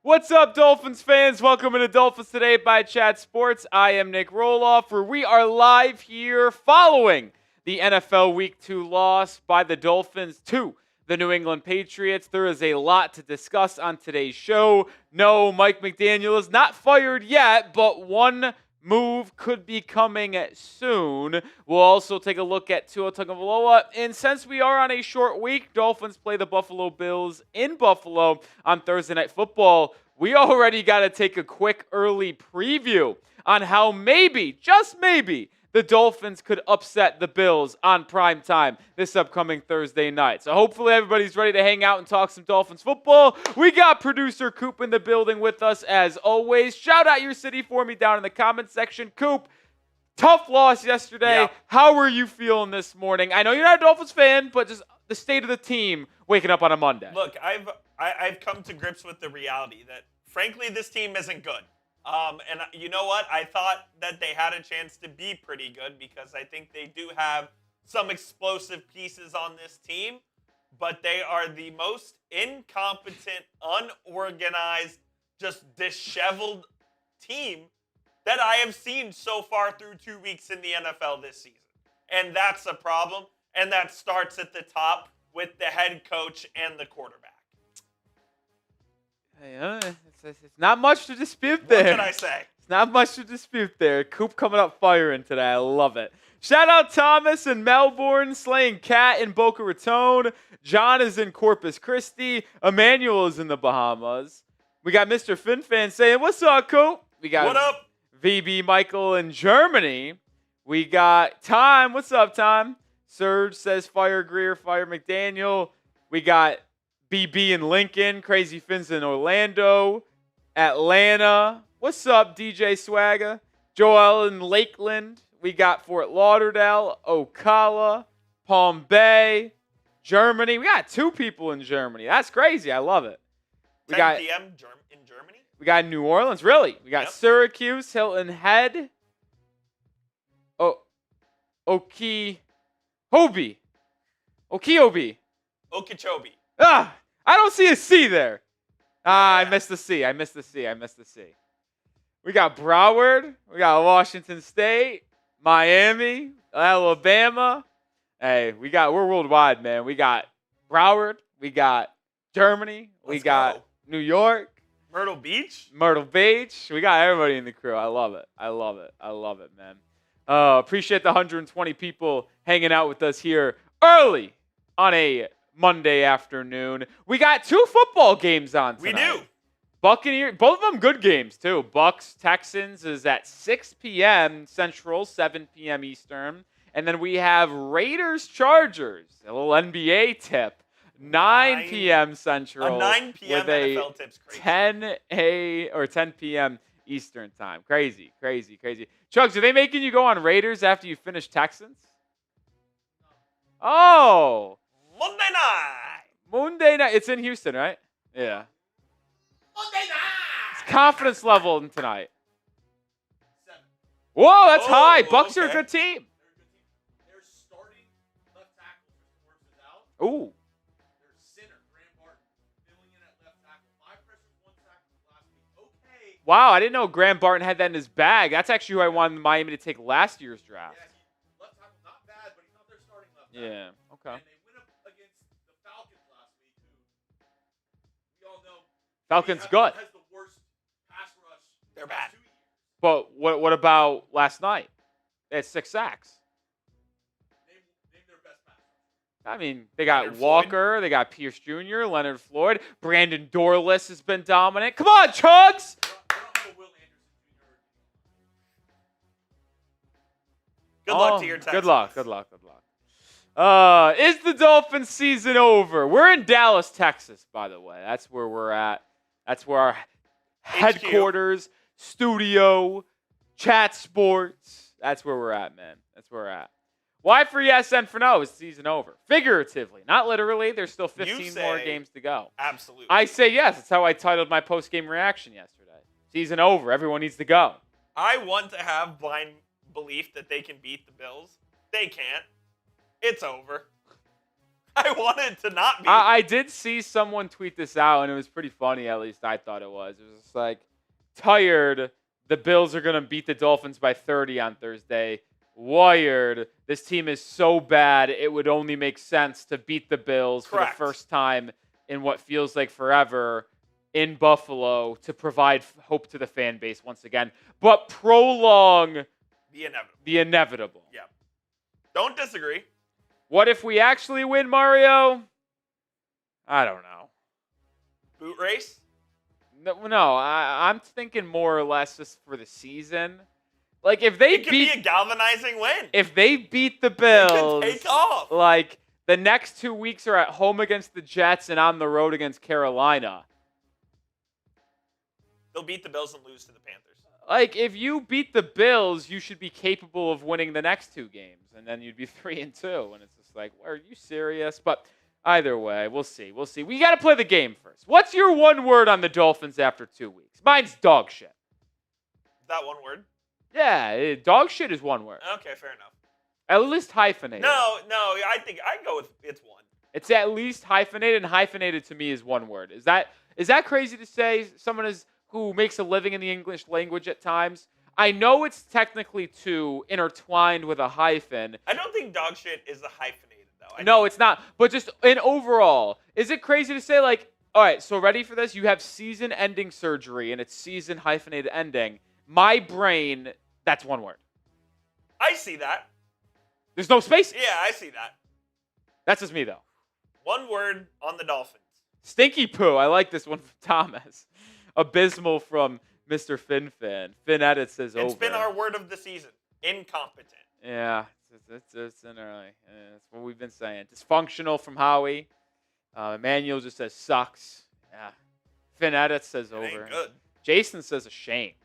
What's up, Dolphins fans? Welcome to Dolphins Today by Chat Sports. I am Nic Rohloff, where we are live here following the NFL Week 2 loss by the Dolphins to the New England Patriots. There is a lot to discuss on today's show. No, Mike McDaniel is not fired yet, but one move could be coming soon. We'll also take a look at Tua Tagovailoa. And since we are on a short week, Dolphins play the Buffalo Bills in Buffalo on Thursday Night Football. We already got to take a quick early preview on how maybe, just maybe, the Dolphins could upset the Bills on prime time this upcoming Thursday night. So hopefully everybody's ready to hang out and talk some Dolphins football. We got producer Coop in the building with us as always. Shout out your city for me down in the comments section. Coop, tough loss yesterday. Yeah. How are you feeling this morning? I know you're not a Dolphins fan, but just the state of the team waking up on a Monday. Look, I've come to grips with the reality that, frankly, this team isn't good. And you know what? I thought that they had a chance to be pretty good because I think they do have some explosive pieces on this team, but they are the most incompetent, unorganized, just disheveled team that I have seen so far through 2 weeks in the NFL this season. And that's a problem, and that starts at the top with the head coach and the quarterback. It's not much to dispute there. What can I say? It's not much to dispute there. Coop coming up firing today. I love it. Shout out Thomas in Melbourne, slaying Cat in Boca Raton. John is in Corpus Christi. Emmanuel is in the Bahamas. We got Mr. FinFan saying, "What's up, Coop?" We got What up? VB Michael in Germany. We got Time. What's up, Time? Serge says, "Fire Greer, fire McDaniel." We got BB in Lincoln, Crazy Fins in Orlando, Atlanta. What's up, DJ Swagger? Joel in Lakeland. We got Fort Lauderdale, Ocala, Palm Bay, Germany. We got 2 people in Germany. That's crazy. I love it. We 10 got p.m. in Germany? we got New Orleans. Really? We got Yep. Syracuse, Hilton Head, Okeechobee. Okeechobee. I don't see a C there. I missed the C. We got Broward. We got Washington State, Miami, Alabama. Hey, we're worldwide, man. We got Broward. We got Germany. We Let's got go. New York, Myrtle Beach? Myrtle Beach. We got everybody in the crew. I love it, man. Appreciate the 120 people hanging out with us here early on a Monday afternoon. We got 2 football games on tonight. We do. Buccaneers, both of them good games too. Bucks Texans is at 6 p.m. Central, 7 p.m. Eastern. And then we have Raiders Chargers, a little NBA tip, 9 p.m. Central. A 9 p.m. with a NFL tip's crazy. 10 p.m. Eastern time. Crazy. Chugs, are they making you go on Raiders after you finish Texans? Oh. Monday night. It's in Houston, right? Yeah. Monday night. It's confidence level in tonight. 7. Whoa, that's high. Bucks are a okay. good team. They're starting left tackle for Schwartz is out. Ooh. Their center, Graham Barton, filling in at left tackle. 5 pressures, 1 tackle last week. Okay. Wow, I didn't know Graham Barton had that in his bag. That's actually who I wanted Miami to take last year's draft. Yeah, left tackle, not bad, but he's not their starting left tackle. Yeah, okay. And they went up against the Falcons last week, who we all know Falcons good. has the worst pass rush. They're in the last bad. 2 years. But what about last night? They had 6 sacks. Name their best pass rush. I mean, they got Leonard Walker, they got Pierce Jr., Leonard Floyd, Brandon Dorless has been dominant. Come on, Chugs! They don't have a Will Anderson Jr. Good luck to your Texans. Good luck. Is the Dolphins season over? We're in Dallas, Texas, by the way. That's where we're at. That's where our headquarters, studio, chat sports. That's where we're at, man. That's where we're at. Y for yes and for no is season over. Figuratively, not literally. There's still 15 more games to go. Absolutely. I say yes. That's how I titled my post-game reaction yesterday. Season over. Everyone needs to go. I want to have blind belief that they can beat the Bills. They can't. It's over. I wanted to not be. I did see someone tweet this out, and it was pretty funny. At least I thought it was. It was just like, tired. The Bills are going to beat the Dolphins by 30 on Thursday. Wired. This team is so bad, it would only make sense to beat the Bills for the first time in what feels like forever in Buffalo to provide hope to the fan base once again, but prolong the inevitable. Yeah. Don't disagree. What if we actually win, Mario? I don't know. Boot race? No, I'm thinking more or less just for the season. Like if they it could be a galvanizing win. If they beat the Bills, they could take off. Like the next 2 weeks are at home against the Jets and on the road against Carolina. They'll beat the Bills and lose to the Panthers. Like if you beat the Bills, you should be capable of winning the next 2 games, and then you'd be 3-2. And it's just like, are you serious? But either way, we'll see. We'll see. We got to play the game first. What's your one word on the Dolphins after 2 weeks? Mine's dog shit. Is that one word? Yeah, dog shit is one word. Okay, fair enough. At least hyphenated. No, I think I'd go with it's one. It's at least hyphenated, and hyphenated to me is one word. Is that crazy to say? Someone who makes a living in the English language at times. I know it's technically 2 intertwined with a hyphen. I don't think dog shit is a hyphenated though. No, it's not. But just in overall, is it crazy to say like, all right, so ready for this? You have season-ending surgery, and it's season hyphenated ending. My brain, that's one word. I see that. There's no space. Yeah, I see that. That's just me, though. One word on the Dolphins. Stinky poo. I like this one from Thomas. Abysmal from Mr. Fin. Fin Edit says over. It's been our word of the season. Incompetent. Yeah, it's in early. That's what we've been saying. Dysfunctional from Howie. Emmanuel just says sucks. Yeah. Fin Edit says over. Ain't good. Jason says ashamed.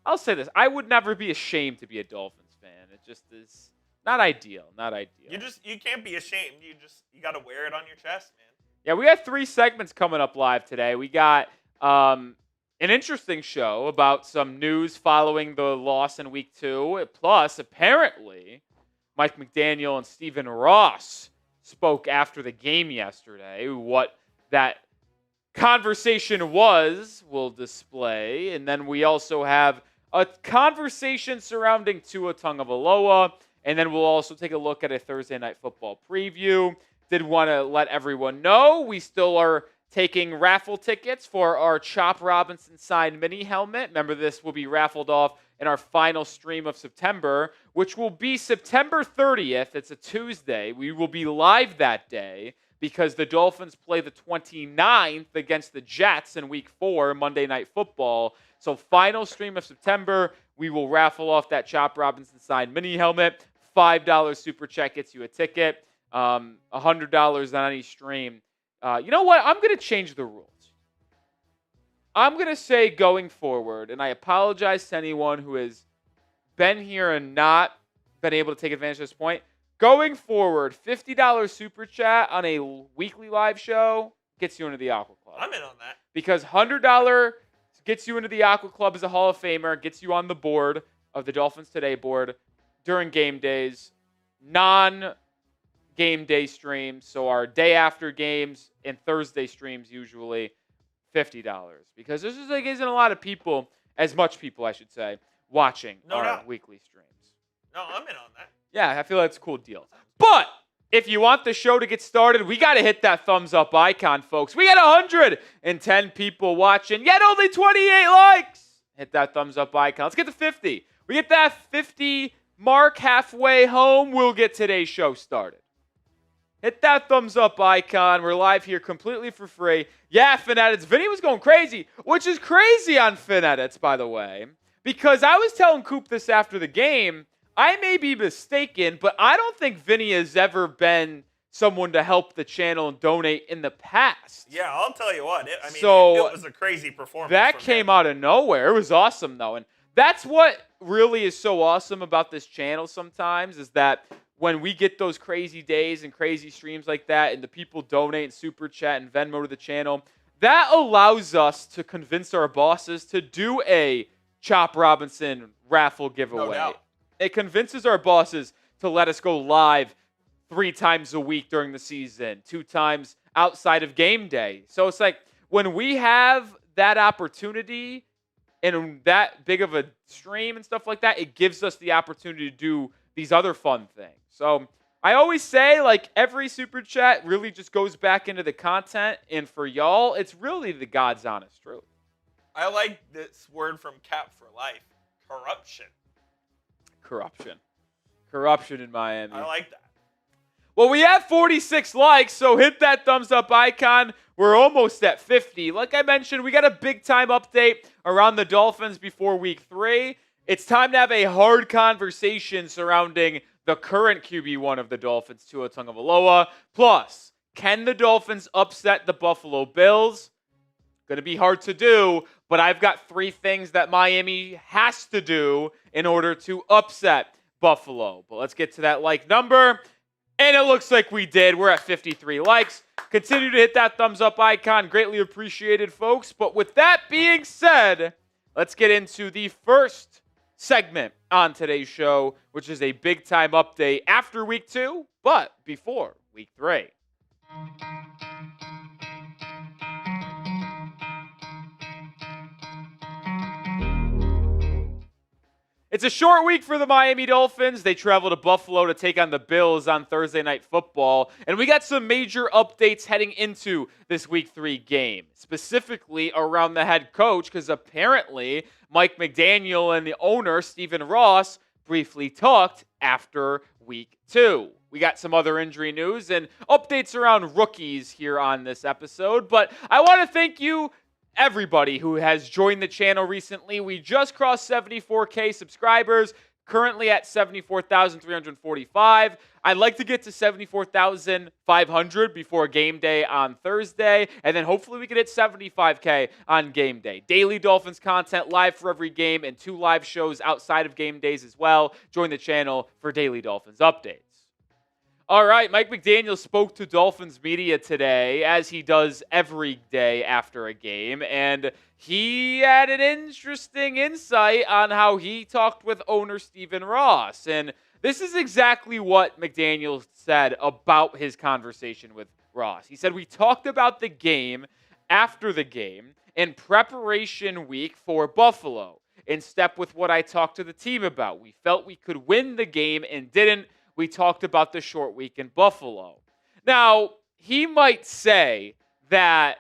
I'll say this. I would never be ashamed to be a Dolphins fan. It just is not ideal. Not ideal. You can't be ashamed. You got to wear it on your chest, man. Yeah, we got 3 segments coming up live today. We got an interesting show about some news following the loss in week 2. Plus, apparently, Mike McDaniel and Stephen Ross spoke after the game yesterday. What that conversation was, we'll display. And then we also have a conversation surrounding Tua Tagovailoa. And then we'll also take a look at a Thursday Night Football preview. Did want to let everyone know we still are taking raffle tickets for our Chop Robinson signed mini helmet. Remember, this will be raffled off in our final stream of September, which will be September 30th. It's a Tuesday. We will be live that day because the Dolphins play the 29th against the Jets in week 4, Monday Night Football. So final stream of September, we will raffle off that Chop Robinson signed mini helmet. $5 super chat gets you a ticket. $100 on any stream. You know what? I'm going to change the rules. I'm going to say going forward, and I apologize to anyone who has been here and not been able to take advantage of this point. Going forward, $50 super chat on a weekly live show gets you into the Aqua Club. I'm in on that. Because $100 gets you into the Aqua Club as a Hall of Famer, gets you on the board of the Dolphins Today board during game days, non-game day streams, so our day after games and Thursday streams usually $50. Because there's just like isn't a lot of people, as much people I should say, watching our weekly streams. No, I'm in on that. Yeah, I feel that's a cool deal. But if you want the show to get started, we got to hit that thumbs up icon, folks. We got 110 people watching, yet only 28 likes. Hit that thumbs up icon. Let's get to 50. We get that 50 mark halfway home, we'll get today's show started. Hit that thumbs up icon. We're live here completely for free. Yeah, Finedits. Vinny was going crazy, which is crazy on Finedits, by the way, because I was telling Coop this after the game. I may be mistaken, but I don't think Vinny has ever been someone to help the channel and donate in the past. Yeah, I'll tell you what. It was a crazy performance. That came out of nowhere. It was awesome, though. And that's what really is so awesome about this channel sometimes is that when we get those crazy days and crazy streams like that and the people donate and super chat and Venmo to the channel, that allows us to convince our bosses to do a Chop Robinson raffle giveaway. No doubt. It convinces our bosses to let us go live 3 times a week during the season, 2 times outside of game day. So it's like when we have that opportunity and that big of a stream and stuff like that, it gives us the opportunity to do these other fun things. So I always say, like, every super chat really just goes back into the content. And for y'all, it's really the God's honest truth. I like this word from Cap for Life. Corruption. Corruption in Miami. I like that. Well, we have 46 likes, so hit that thumbs up icon. We're almost at 50. Like I mentioned, we got a big-time update around the Dolphins before Week 3. It's time to have a hard conversation surrounding the current QB1 of the Dolphins, Tua Tagovailoa. Plus, can the Dolphins upset the Buffalo Bills? Going to be hard to do, but I've got 3 things that Miami has to do in order to upset Buffalo. But let's get to that like number. And it looks like we did. We're at 53 likes. Continue to hit that thumbs up icon. Greatly appreciated, folks. But with that being said, let's get into the first segment on today's show, which is a big-time update after Week 2, but before Week 3. It's a short week for the Miami Dolphins. They travel to Buffalo to take on the Bills on Thursday Night Football. And we got some major updates heading into this Week 3 game, specifically around the head coach, because apparently Mike McDaniel and the owner, Stephen Ross, briefly talked after Week 2. We got some other injury news and updates around rookies here on this episode. But I want to thank you, everybody who has joined the channel recently. We just crossed 74K subscribers, currently at 74,345. I'd like to get to 74,500 before game day on Thursday, and then hopefully we can hit 75K on game day. Daily Dolphins content live for every game and 2 live shows outside of game days as well. Join the channel for daily Dolphins updates. All right, Mike McDaniel spoke to Dolphins media today, as he does every day after a game, and he had an interesting insight on how he talked with owner Stephen Ross. And this is exactly what McDaniel said about his conversation with Ross. He said, "We talked about the game after the game in preparation week for Buffalo, in step with what I talked to the team about. We felt we could win the game and didn't. We talked about the short week in Buffalo." Now, he might say that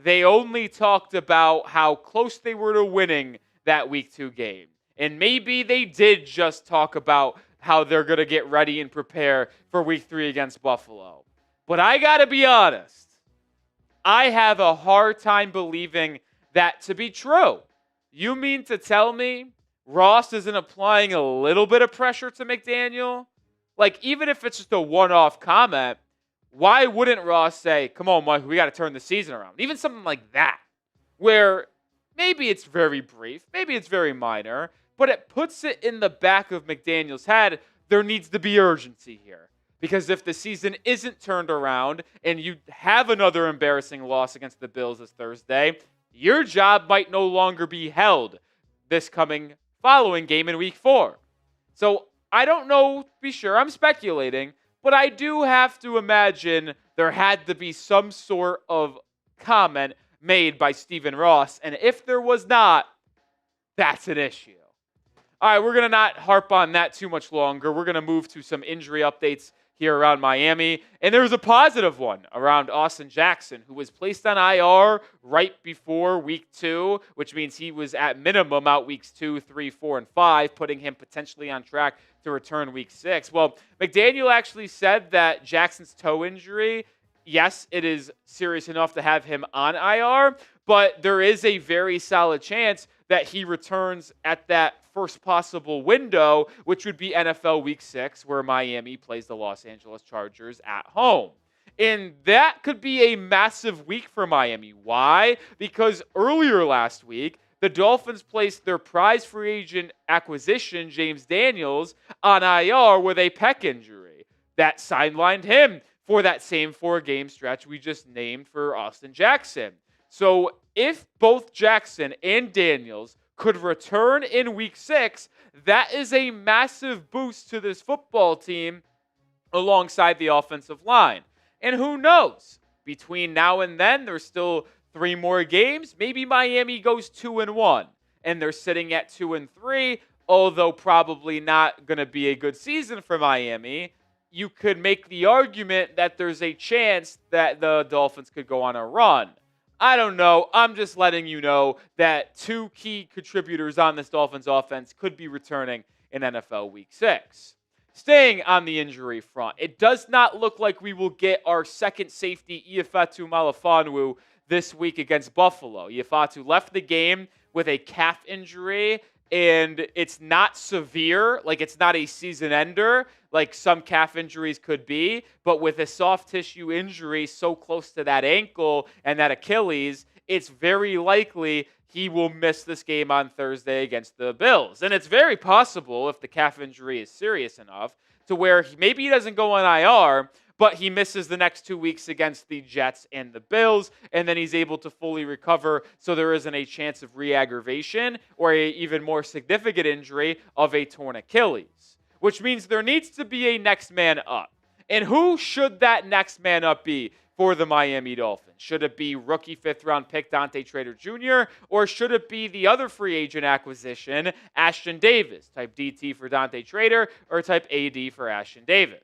they only talked about how close they were to winning that Week 2 game. And maybe they did just talk about how they're going to get ready and prepare for Week 3 against Buffalo. But I got to be honest, I have a hard time believing that to be true. You mean to tell me Ross isn't applying a little bit of pressure to McDaniel? Like, even if it's just a one-off comment, why wouldn't Ross say, "Come on, Mike, we got to turn the season around"? Even something like that, where maybe it's very brief, maybe it's very minor, but it puts it in the back of McDaniel's head, there needs to be urgency here. Because if the season isn't turned around and you have another embarrassing loss against the Bills this Thursday, your job might no longer be held this coming following game in Week 4. So I don't know to be sure. I'm speculating. But I do have to imagine there had to be some sort of comment made by Stephen Ross. And if there was not, that's an issue. All right, we're going to not harp on that too much longer. We're going to move to some injury updates here around Miami. And there's a positive one around Austin Jackson, who was placed on IR right before Week 2, which means he was at minimum out Weeks 2, 3, 4, and 5, putting him potentially on track to return Week 6. Well, McDaniel actually said that Jackson's toe injury, yes, it is serious enough to have him on IR, but there is a very solid chance that he returns at that first possible window, which would be NFL Week 6, where Miami plays the Los Angeles Chargers at home. And that could be a massive week for Miami. Why? Because earlier last week, the Dolphins placed their prize free agent acquisition, James Daniels, on IR with a pec injury. That sidelined him for that same 4-game stretch we just named for Austin Jackson. So if both Jackson and Daniels could return in Week 6, that is a massive boost to this football team alongside the offensive line. And who knows? Between now and then, there's still 3 more games. Maybe Miami goes 2-1, and they're sitting at 2-3, although probably not going to be a good season for Miami. You could make the argument that there's a chance that the Dolphins could go on a run. I don't know. I'm just letting you know that 2 key contributors on this Dolphins offense could be returning in NFL Week 6. Staying on the injury front, it does not look like we will get our second safety, Ifeatu Melifonwu, this week against Buffalo. Ifeatu left the game with a calf injury, and it's not severe, like it's not a season ender, like some calf injuries could be, but with a soft tissue injury so close to that ankle and that Achilles, it's very likely he will miss this game on Thursday against the Bills. And it's very possible, if the calf injury is serious enough, to where maybe he doesn't go on IR, but he misses the next 2 weeks against the Jets and the Bills, and then he's able to fully recover, so there isn't a chance of re-aggravation or a even more significant injury of a torn Achilles, which means there needs to be a next man up. And who should that next man up be for the Miami Dolphins? Should it be rookie 5th-round pick Dante Trader Jr., or should it be the other free agent acquisition, Ashton Davis, type DT for Dante Trader or type AD for Ashton Davis?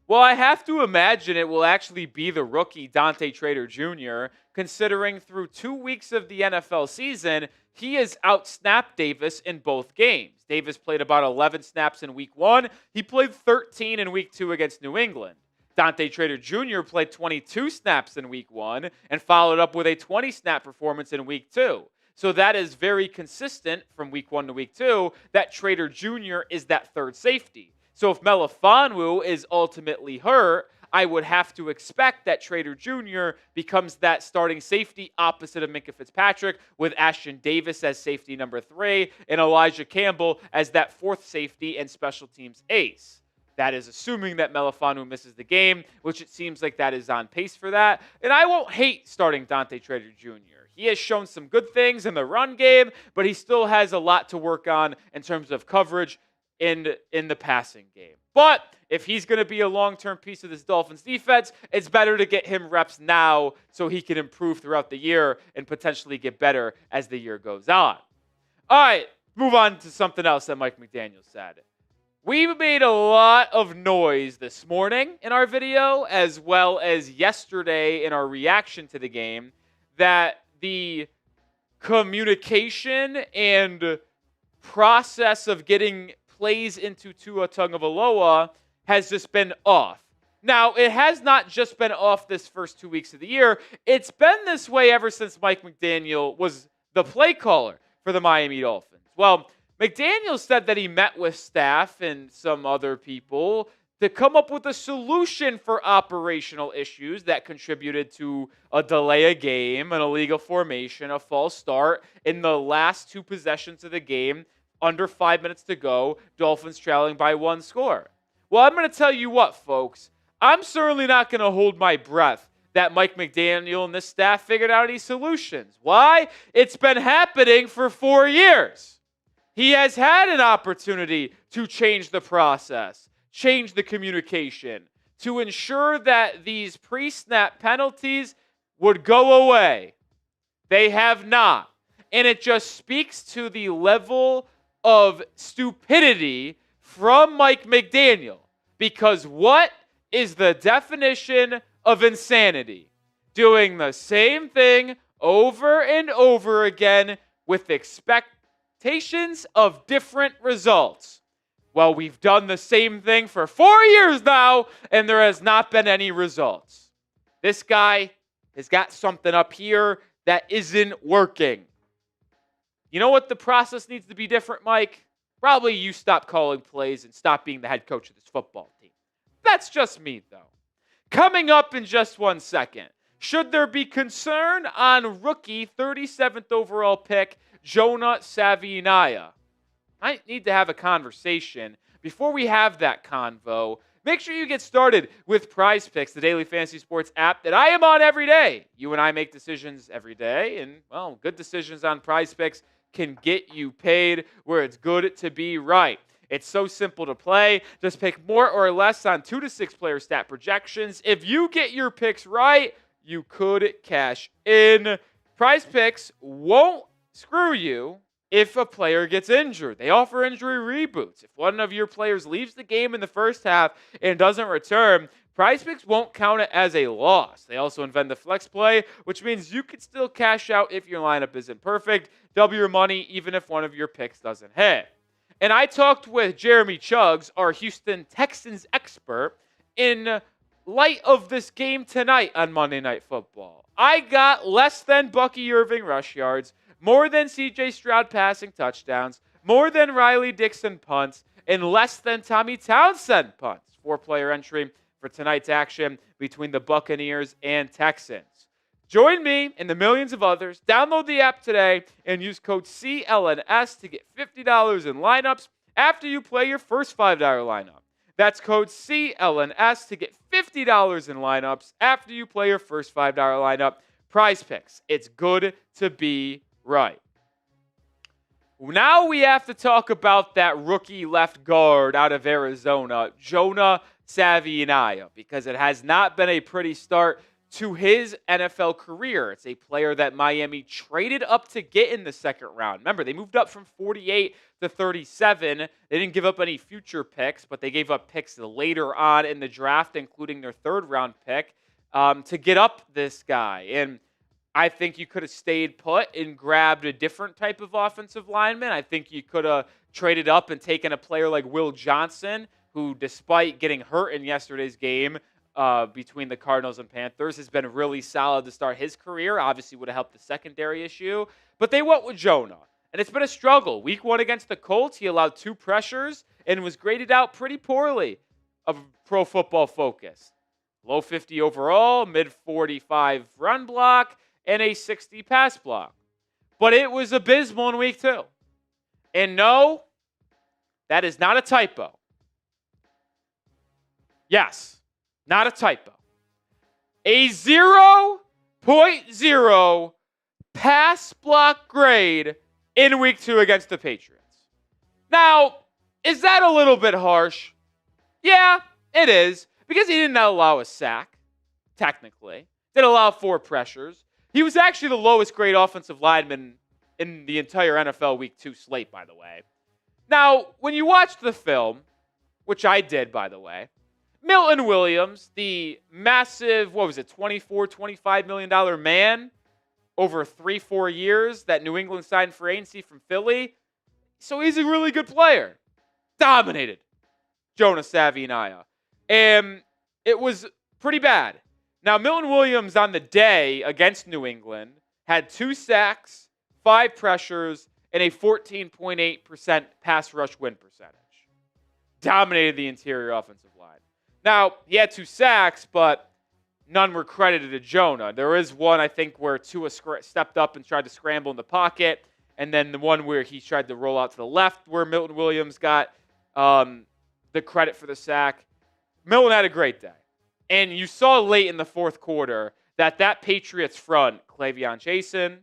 Well, I have to imagine it will actually be the rookie Dante Trader Jr., considering through 2 weeks of the NFL season, he has outsnapped Davis in both games. Davis played about 11 snaps in Week 1. He played 13 in Week 2 against New England. Dante Trader Jr. played 22 snaps in Week 1 and followed up with a 20-snap performance in Week 2. So that is very consistent from Week 1 to Week 2 that Trader Jr. is that third safety. So if Melifonwu is ultimately hurt, I would have to expect that Trader Jr. becomes that starting safety opposite of Minkah Fitzpatrick, with Ashton Davis as safety number 3 and Elijah Campbell as that 4th safety and special teams ace. That is assuming that Melifonwu misses the game, which it seems like that is on pace for that. And I won't hate starting Dante Trader Jr. He has shown some good things in the run game, but he still has a lot to work on in terms of coverage in the passing game. But if he's going to be a long-term piece of this Dolphins defense, it's better to get him reps now so he can improve throughout the year and potentially get better as the year goes on. All right, move on to something else that Mike McDaniel said. We made a lot of noise this morning in our video, as well as yesterday in our reaction to the game, that the communication and process of getting plays into Tua Tagovailoa has just been off. Now, it has not just been off this first 2 weeks of the year. It's been this way ever since Mike McDaniel was the play caller for the Miami Dolphins. Well, McDaniel said that he met with staff and some other people to come up with a solution for operational issues that contributed to a delay of game, an illegal formation, a false start in the last 2 possessions of the game, under 5 minutes to go, Dolphins trailing by 1 score. Well, I'm going to tell you what, folks. I'm certainly not going to hold my breath that Mike McDaniel and this staff figured out any solutions. Why? It's been happening for 4 years. He has had an opportunity to change the process, change the communication, to ensure that these pre-snap penalties would go away. They have not. And it just speaks to the level of stupidity from Mike McDaniel. Because what is the definition of insanity? Doing the same thing over and over again with expectations of different results. Well, we've done the same thing for 4 years now, and there has not been any results. This guy has got something up here that isn't working. You know what the process needs to be different, Mike? Probably you stop calling plays and stop being the head coach of this football team. That's just me, though. Coming up in just 1 second, should there be concern on rookie 37th overall pick Jonah Savinaya? I need to have a conversation. Before we have that convo, make sure you get started with Prize Picks, the daily fantasy sports app that I am on every day. You and I make decisions every day, and, well, good decisions on Prize Picks can get you paid where it's good to be right. It's so simple to play. Just pick more or less on 2 to 6 player stat projections. If you get your picks right, you could cash in. Prize Picks won't screw you if a player gets injured. They offer injury reboots. If one of your players leaves the game in the first half and doesn't return, Prize Picks won't count it as a loss. They also invent the flex play, which means you can still cash out if your lineup isn't perfect, double your money even if one of your picks doesn't hit. And I talked with Jeremy Chuggs, our Houston Texans expert, in light of this game tonight on Monday Night Football. I got less than Bucky Irving rush yards, more than C.J. Stroud passing touchdowns, more than Riley Dixon punts, and less than Tommy Townsend punts. 4-player entry for tonight's action between the Buccaneers and Texans. Join me and the millions of others. Download the app today and use code CLNS to get $50 in lineups after you play your first $5 lineup. That's code CLNS to get $50 in lineups after you play your first $5 lineup. Prize Picks. It's good to be right. Now we have to talk about that rookie left guard out of Arizona, Jonah Savaiinaea, because it has not been a pretty start to his NFL career. It's a player that Miami traded up to get in the second round. Remember, they moved up from 48 to 37. They didn't give up any future picks, but they gave up picks later on in the draft, including their third-round pick, to get up this guy. And I think you could have stayed put and grabbed a different type of offensive lineman. I think you could have traded up and taken a player like Will Johnson, who, despite getting hurt in yesterday's game between the Cardinals and Panthers, has been really solid to start his career. Obviously would have helped the secondary issue. But they went with Jonah. And it's been a struggle. Week 1 against the Colts, he allowed 2 pressures and was graded out pretty poorly of Pro Football Focus. Low 50 overall, mid 45 run block, and a 60 pass block. But it was abysmal in week 2. And no, that is not a typo. Yes, not a typo. A 0.0 pass block grade in week 2 against the Patriots. Now, is that a little bit harsh? Yeah, it is. Because he didn't allow a sack, technically. Didn't allow 4 pressures. He was actually the lowest grade offensive lineman in the entire NFL Week 2 slate, by the way. Now, when you watch the film, which I did, by the way, Milton Williams, the massive, $24, $25 million man over 3-4 years that New England signed for agency from Philly. So he's a really good player. Dominated Jonah Savaiinaea. And it was pretty bad. Now, Milton Williams on the day against New England had 2 sacks, 5 pressures, and a 14.8% pass rush win percentage. Dominated the interior offensive line. Now, he had 2 sacks, but none were credited to Jonah. There is one, I think, where Tua stepped up and tried to scramble in the pocket, and then the one where he tried to roll out to the left where Milton Williams got the credit for the sack. Milton had a great day. And you saw late in the fourth quarter that Patriots front, Clavion Jason,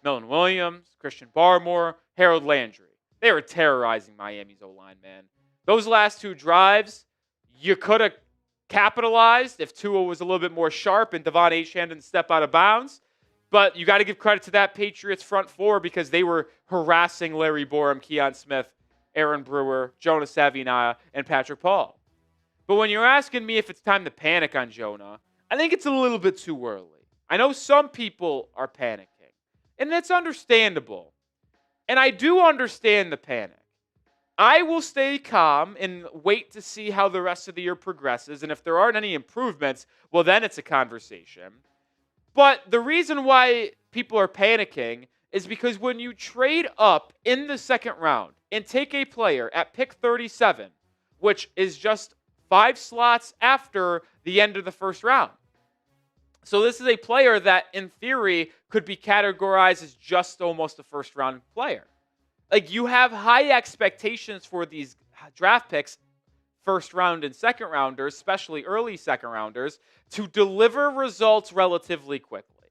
Milton Williams, Christian Barmore, Harold Landry, they were terrorizing Miami's O-line, man. Those last 2 drives, you could have capitalized if Tua was a little bit more sharp and Devon Achane didn't step out of bounds. But you got to give credit to that Patriots front 4 because they were harassing Larry Borum, Keon Smith, Aaron Brewer, Jonah Savaiinaea, and Patrick Paul. But when you're asking me if it's time to panic on Jonah, I think it's a little bit too early. I know some people are panicking, and it's understandable. And I do understand the panic. I will stay calm and wait to see how the rest of the year progresses, and if there aren't any improvements, well, then it's a conversation. But the reason why people are panicking is because when you trade up in the second round and take a player at pick 37, which is just 5 slots after the end of the first round. So this is a player that, in theory, could be categorized as just almost a first-round player. Like, you have high expectations for these draft picks, first-round and second-rounders, especially early second-rounders, to deliver results relatively quickly.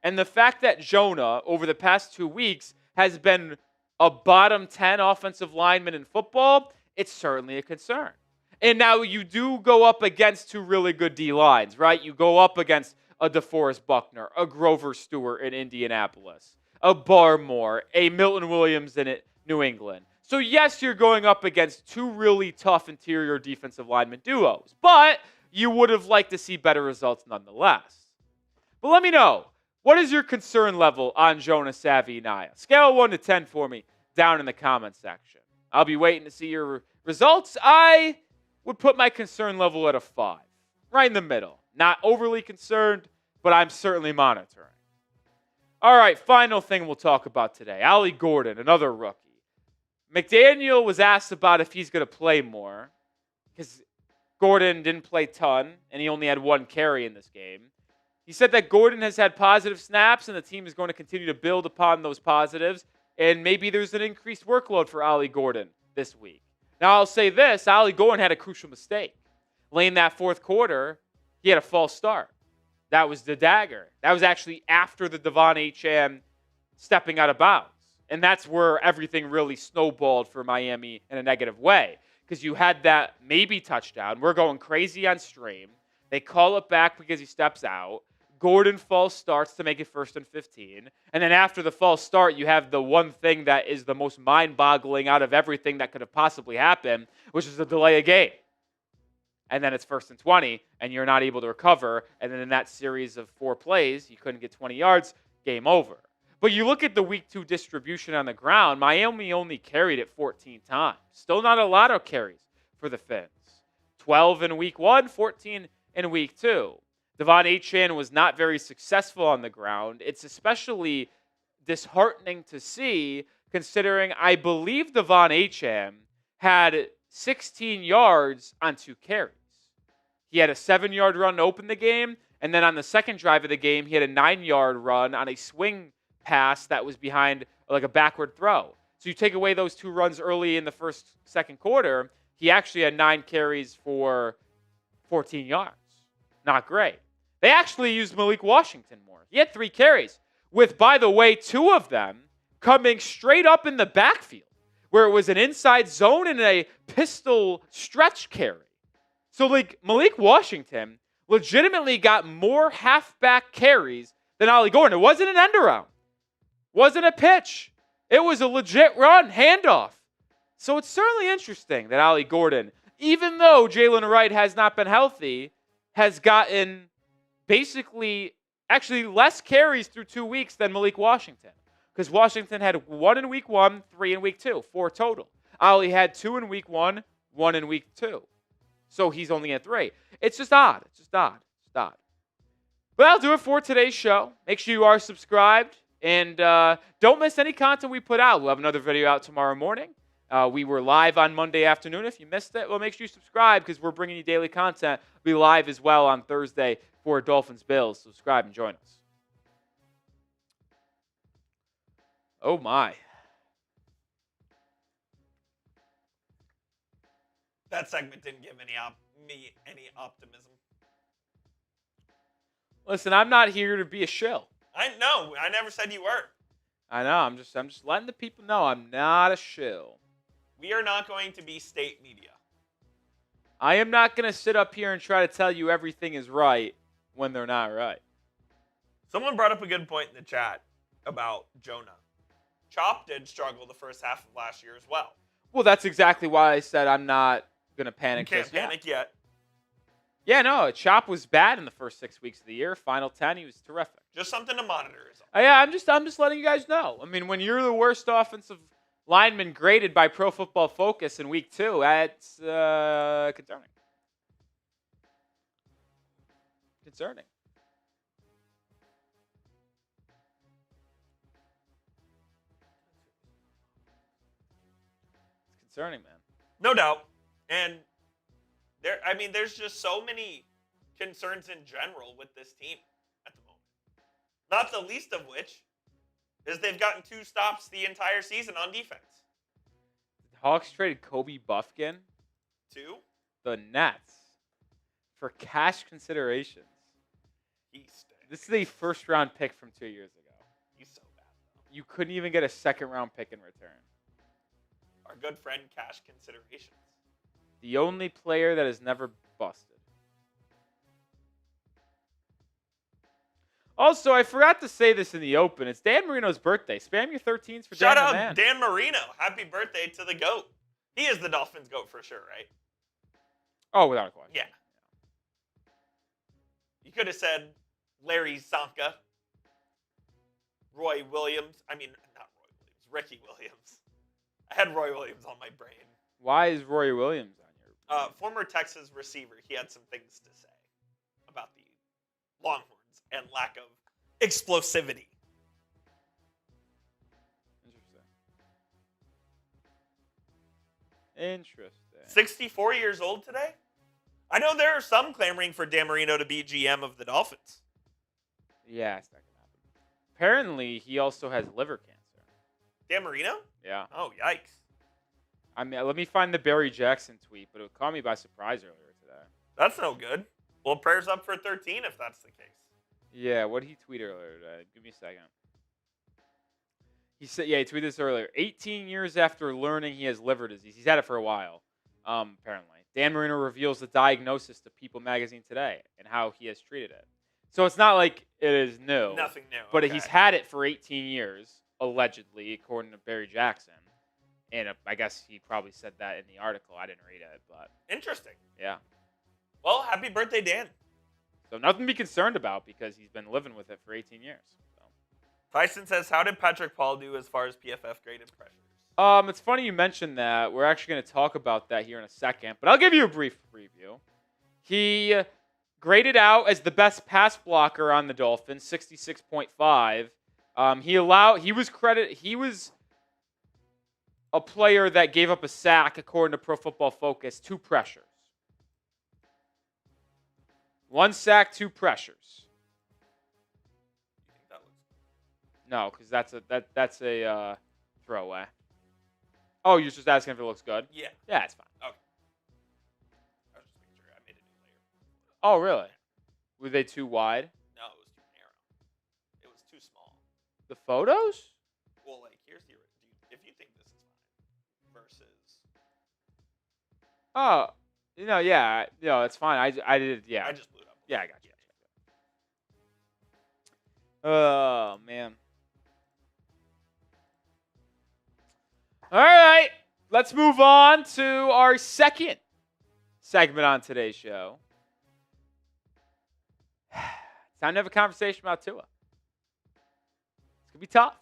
And the fact that Jonah, over the past 2 weeks, has been a bottom 10 offensive lineman in football, it's certainly a concern. And now you do go up against two really good D lines, right? You go up against a DeForest Buckner, a Grover Stewart in Indianapolis, a Barmore, a Milton Williams in New England. So yes, you're going up against two really tough interior defensive lineman duos, but you would have liked to see better results nonetheless. But let me know, what is your concern level on Jonas Savvy-Naya? Scale of 1 to 10 for me down in the comments section. I'll be waiting to see your results. I would put my concern level at a 5, right in the middle. Not overly concerned, but I'm certainly monitoring. All right, final thing we'll talk about today. Ollie Gordon, another rookie. McDaniel was asked about if he's going to play more because Gordon didn't play a ton, and he only had 1 carry in this game. He said that Gordon has had positive snaps, and the team is going to continue to build upon those positives, and maybe there's an increased workload for Ollie Gordon this week. Now, I'll say this. Ollie Gordon had a crucial mistake. Late in that fourth quarter, he had a false start. That was the dagger. That was actually after the Devon Achane stepping out of bounds. And that's where everything really snowballed for Miami in a negative way. Because you had that maybe touchdown. We're going crazy on stream. They call it back because he steps out. Gordon false starts to make it 1st and 15. And then after the false start, you have the one thing that is the most mind-boggling out of everything that could have possibly happened, which is a delay of game. And then it's 1st and 20, and you're not able to recover. And then in that series of 4 plays, you couldn't get 20 yards, game over. But you look at the week 2 distribution on the ground, Miami only carried it 14 times. Still not a lot of carries for the Fins. 12 in week 1, 14 in week 2. Devon Achane was not very successful on the ground. It's especially disheartening to see, considering I believe Devon Achane had 16 yards on 2 carries. He had a 7-yard run to open the game, and then on the second drive of the game, he had a 9-yard run on a swing pass that was behind like a backward throw. So you take away those 2 runs early in the second quarter, he actually had 9 carries for 14 yards. Not great. They actually used Malik Washington more. He had 3 carries, with, by the way, 2 of them coming straight up in the backfield, where it was an inside zone and a pistol stretch carry. So like Malik Washington legitimately got more halfback carries than Ollie Gordon. It wasn't an end around. Wasn't a pitch. It was a legit run, handoff. So it's certainly interesting that Ollie Gordon, even though Jalen Wright has not been healthy, has gotten basically actually less carries through 2 weeks than Malik Washington. Because Washington had 1 in week 1, 3 in week 2, 4 total. Ollie had 2 in week 1, 1 in week 2. So he's only at 3. It's just odd. It's just odd. But that'll do it for today's show. Make sure you are subscribed. And don't miss any content we put out. We'll have another video out tomorrow morning. We were live on Monday afternoon. If you missed it, well, make sure you subscribe because we're bringing you daily content. We'll be live as well on Thursday for Dolphins Bills. Subscribe and join us. Oh, my. That segment didn't give me any optimism. Listen, I'm not here to be a shill. I know. I never said you were. I know. I'm just letting the people know I'm not a shill. We are not going to be state media. I am not going to sit up here and try to tell you everything is right when they're not right. Someone brought up a good point in the chat about Jonah. Chop did struggle the first half of last year as well. Well, that's exactly why I said I'm not going to panic. You can't panic yet. Yeah, no, Chop was bad in the first 6 weeks of the year. Final 10, he was terrific. Just something to monitor. Yeah, I'm just letting you guys know. I mean, when you're the worst offensive lineman graded by Pro Football Focus in week 2, that's concerning. Concerning. It's concerning, man. No doubt. And there's just so many concerns in general with this team at the moment. Not the least of which is they've gotten 2 stops the entire season on defense. The Hawks traded Kobe Buffkin to the Nets for cash considerations. He stinks. This is a first-round pick from 2 years ago. He's so bad, though. You couldn't even get a second-round pick in return. Our good friend Cash Considerations. The only player that has never busted. Also, I forgot to say this in the open. It's Dan Marino's birthday. Spam your 13s for Shout Dan out the Man. Dan Marino. Happy birthday to the GOAT. He is the Dolphins GOAT for sure, right? Oh, without a question. Yeah. You could have said Larry Zonka. Roy Williams. I mean, not Roy Williams. Ricky Williams. I had Roy Williams on my brain. Why is Roy Williams on your... Former Texas receiver. He had some things to say about the Longhorns and lack of explosivity. Interesting. 64 years old today? I know there are some clamoring for Dan Marino to be GM of the Dolphins. Yeah, it's not going to happen. Apparently, he also has liver cancer. Dan Marino? Yeah. Oh, yikes. I mean, let me find the Barry Jackson tweet, but it caught me by surprise earlier today. That's no good. Well, prayers up for 13 if that's the case. Yeah, what did he tweet earlier today? Give me a second. He said, yeah, he tweeted this earlier. 18 years after learning he has liver disease. He's had it for a while, apparently. Dan Marino reveals the diagnosis to People Magazine today and how he has treated it. So it's not like it is new. Nothing new. But okay. he's had it for 18 years, allegedly, according to Barry Jackson. And I guess he probably said that in the article. I didn't read it, but... Interesting. Yeah. Well, happy birthday, Dan. So nothing to be concerned about because he's been living with it for 18 years. So. Tyson says, how did Patrick Paul do as far as PFF graded pressures? It's funny you mentioned that. We're actually going to talk about that here in a second, but I'll give you a brief preview. He graded out as the best pass blocker on the Dolphins, 66.5. He was a player that gave up a sack, according to Pro Football Focus, 2 pressures. 1 sack, 2 pressures. You think that looks No, because that's a throwaway. Oh, you're just asking if it looks good? Yeah. Yeah, it's fine. Okay. I was just making sure I made a new layer. Oh, really? Were they too wide? No, it was too narrow. It was too small. The photos? Well, like, here's the... If you think this is fine versus... Oh, yeah. No, it's fine. I did, yeah. I just blew it up. Yeah, I got you. Oh, man. All right. Let's move on to our second segment on today's show. It's time to have a conversation about Tua. It's going to be tough.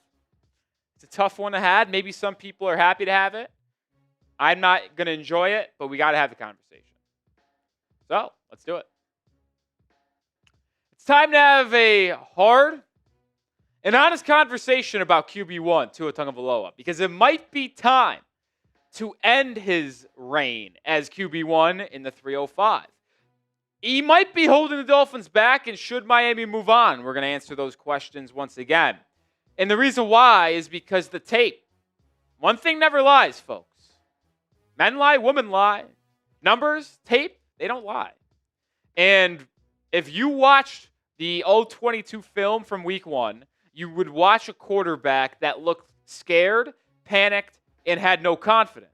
It's a tough one to have. Maybe some people are happy to have it. I'm not going to enjoy it, but we got to have the conversation. So, let's do it. It's time to have a hard and honest conversation about QB1, Tua Tagovailoa, because it might be time to end his reign as QB1 in the 305. He might be holding the Dolphins back, and should Miami move on? We're going to answer those questions once again. And the reason why is because the tape. One thing never lies, folks. Men lie, women lie. Numbers, tape, they don't lie. And if you watched the 022 film from week 1, you would watch a quarterback that looked scared, panicked, and had no confidence.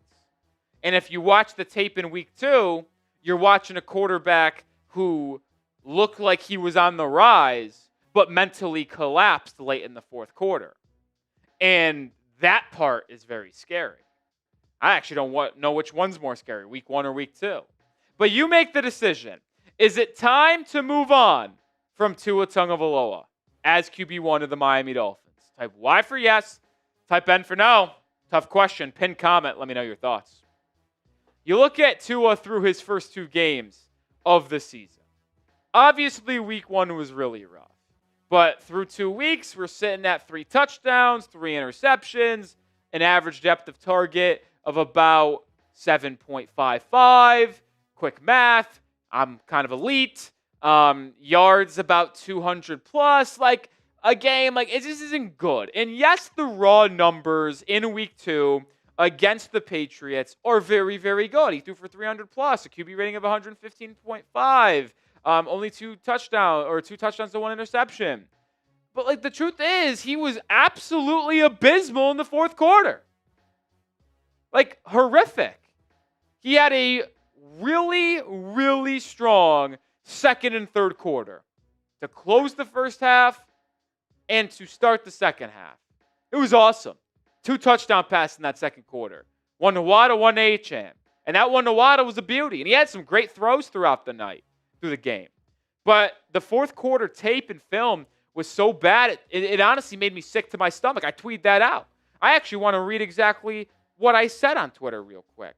And if you watch the tape in week 2, you're watching a quarterback who looked like he was on the rise, but mentally collapsed late in the fourth quarter. And that part is very scary. I actually don't know which one's more scary, week 1 or week 2. But you make the decision. Is it time to move on from Tua Tagovailoa as QB1 of the Miami Dolphins? Type Y for yes. Type N for no. Tough question. Pin comment. Let me know your thoughts. You look at Tua through his first 2 games of the season. Obviously, week 1 was really rough. But through 2 weeks, we're sitting at 3 touchdowns, 3 interceptions, an average depth of target of about 7.55. Quick math. I'm kind of elite. Yards about 200 plus. Like a game, like it just isn't good. And yes, the raw numbers in week 2 against the Patriots are very, very good. He threw for 300 plus, a QB rating of 115.5. Only 2 touchdowns to 1 interception. But like the truth is, he was absolutely abysmal in the fourth quarter. Like, horrific. He had a really, really strong second and third quarter to close the first half and to start the second half. It was awesome. 2 touchdown passes in that second quarter. One to Waddle, one to Achane. And that one to Waddle was a beauty. And he had some great throws throughout the night, through the game. But the fourth quarter tape and film was so bad, it honestly made me sick to my stomach. I tweeted that out. I actually want to read exactly what I said on Twitter real quick.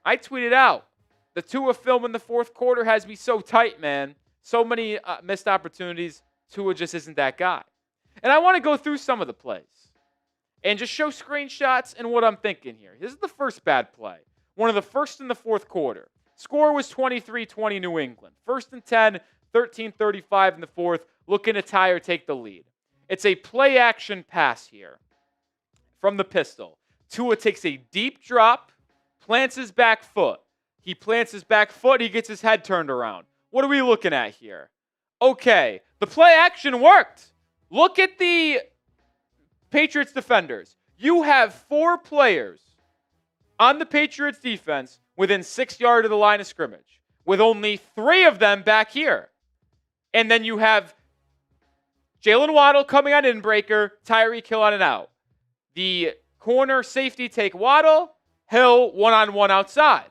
I tweeted out, the Tua film in the fourth quarter has me so tight, man. So many missed opportunities. Tua just isn't that guy. And I want to go through some of the plays and just show screenshots and what I'm thinking here. This is the first bad play. One of the first in the fourth quarter. Score was 23-20 New England. First and 10, 13-35 in the fourth. Looking to tie or take the lead. It's a play-action pass here from the pistol. Tua takes a deep drop, plants his back foot. He plants his back foot, he gets his head turned around. What are we looking at here? Okay, the play action worked. Look at the Patriots defenders. You have 4 players on the Patriots defense within 6 yards of the line of scrimmage, with only 3 of them back here. And then you have Jalen Waddle coming on in breaker, Tyreek Hill on an out. The corner safety take Waddle, Hill one-on-one outside.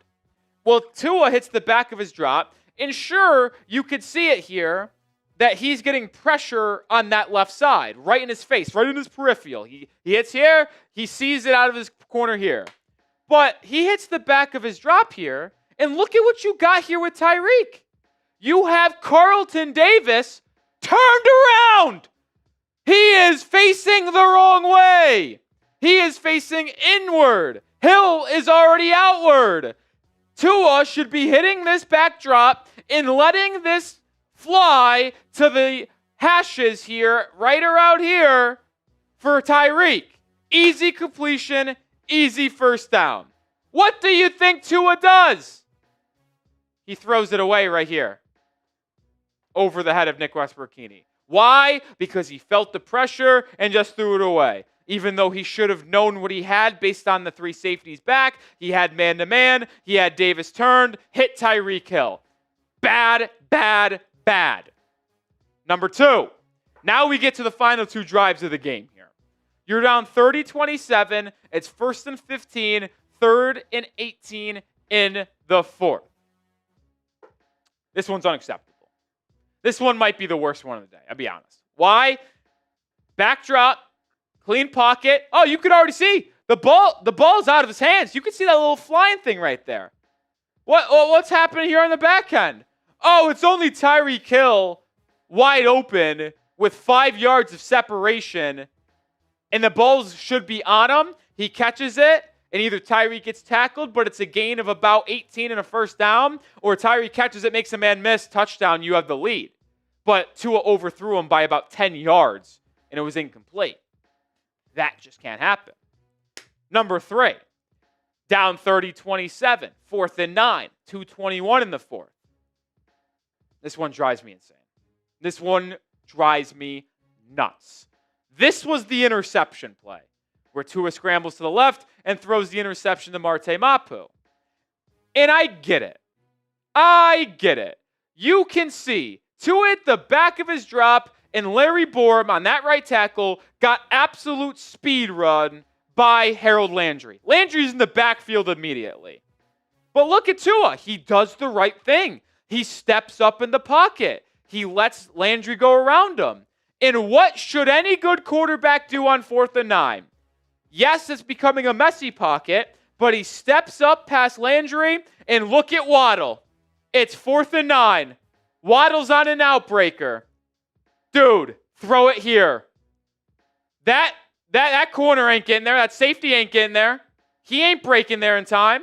Well, Tua hits the back of his drop, and sure, you could see it here that he's getting pressure on that left side, right in his face, right in his peripheral. He hits here, he sees it out of his corner here. But he hits the back of his drop here, and look at what you got here with Tyreek. You have Carlton Davis turned around. He is facing the wrong way. He is facing inward. Hill is already outward. Tua should be hitting this backdrop and letting this fly to the hashes here, right around here, for Tyreek. Easy completion, easy first down. What do you think Tua does? He throws it away right here, over the head of Nick Westbrook-Keeney. Why? Because he felt the pressure and just threw it away. Even though he should have known what he had based on the 3 safeties back. He had man-to-man. He had Davis turned. Hit Tyreek Hill. Bad, bad, bad. Number 2. Now we get to the final 2 drives of the game here. You're down 30-27. It's 1st and 15. 3rd and 18 in the 4th. This one's unacceptable. This one might be the worst one of the day. I'll be honest. Why? Backdrop. Clean pocket. Oh, you could already see the ball's out of his hands. You can see that little flying thing right there. What's happening here on the back end? Oh, it's only Tyreek Hill wide open with 5 yards of separation, and the ball should be on him. He catches it, and either Tyreek gets tackled, but it's a gain of about 18 and a first down, or Tyreek catches it, makes a man miss, touchdown, you have the lead. But Tua overthrew him by about 10 yards, and it was incomplete. That just can't happen. Number 3, down 30-27, 4th and 9, 2:21 in the 4th. This one drives me insane. This one drives me nuts. This was the interception play where Tua scrambles to the left and throws the interception to Marte Mapu. And I get it. You can see Tua hit the back of his drop, and Larry Borom on that right tackle got absolute speed run by Harold Landry. Landry's in the backfield immediately. But look at Tua. He does the right thing. He steps up in the pocket. He lets Landry go around him. And what should any good quarterback do on 4th and 9? Yes, it's becoming a messy pocket, but he steps up past Landry, and look at Waddle. It's 4th and 9. Waddle's on an outbreaker. Dude, throw it here. That corner ain't getting there. That safety ain't getting there. He ain't breaking there in time.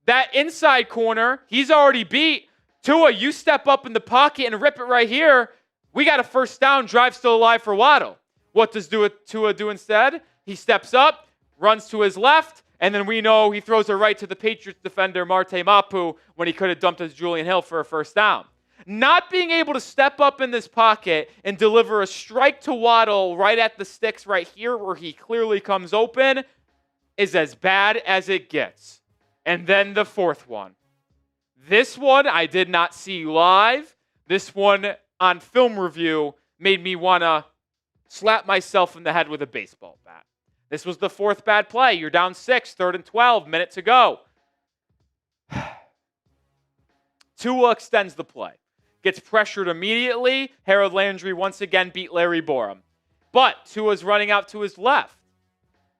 That inside corner, he's already beat. Tua, you step up in the pocket and rip it right here. We got a first down, drive still alive for Waddle. What does Tua do instead? He steps up, runs to his left, and then we know he throws it right to the Patriots defender, Marte Mapu, when he could have dumped it to Julian Hill for a first down. Not being able to step up in this pocket and deliver a strike to Waddle right at the sticks right here where he clearly comes open is as bad as it gets. And then the fourth one. This one I did not see live. This one on film review made me want to slap myself in the head with a baseball bat. This was the fourth bad play. You're down 6, 3rd and 12, minute to go. Tua extends the play. Gets pressured immediately. Harold Landry once again beat Larry Borum. But Tua's running out to his left.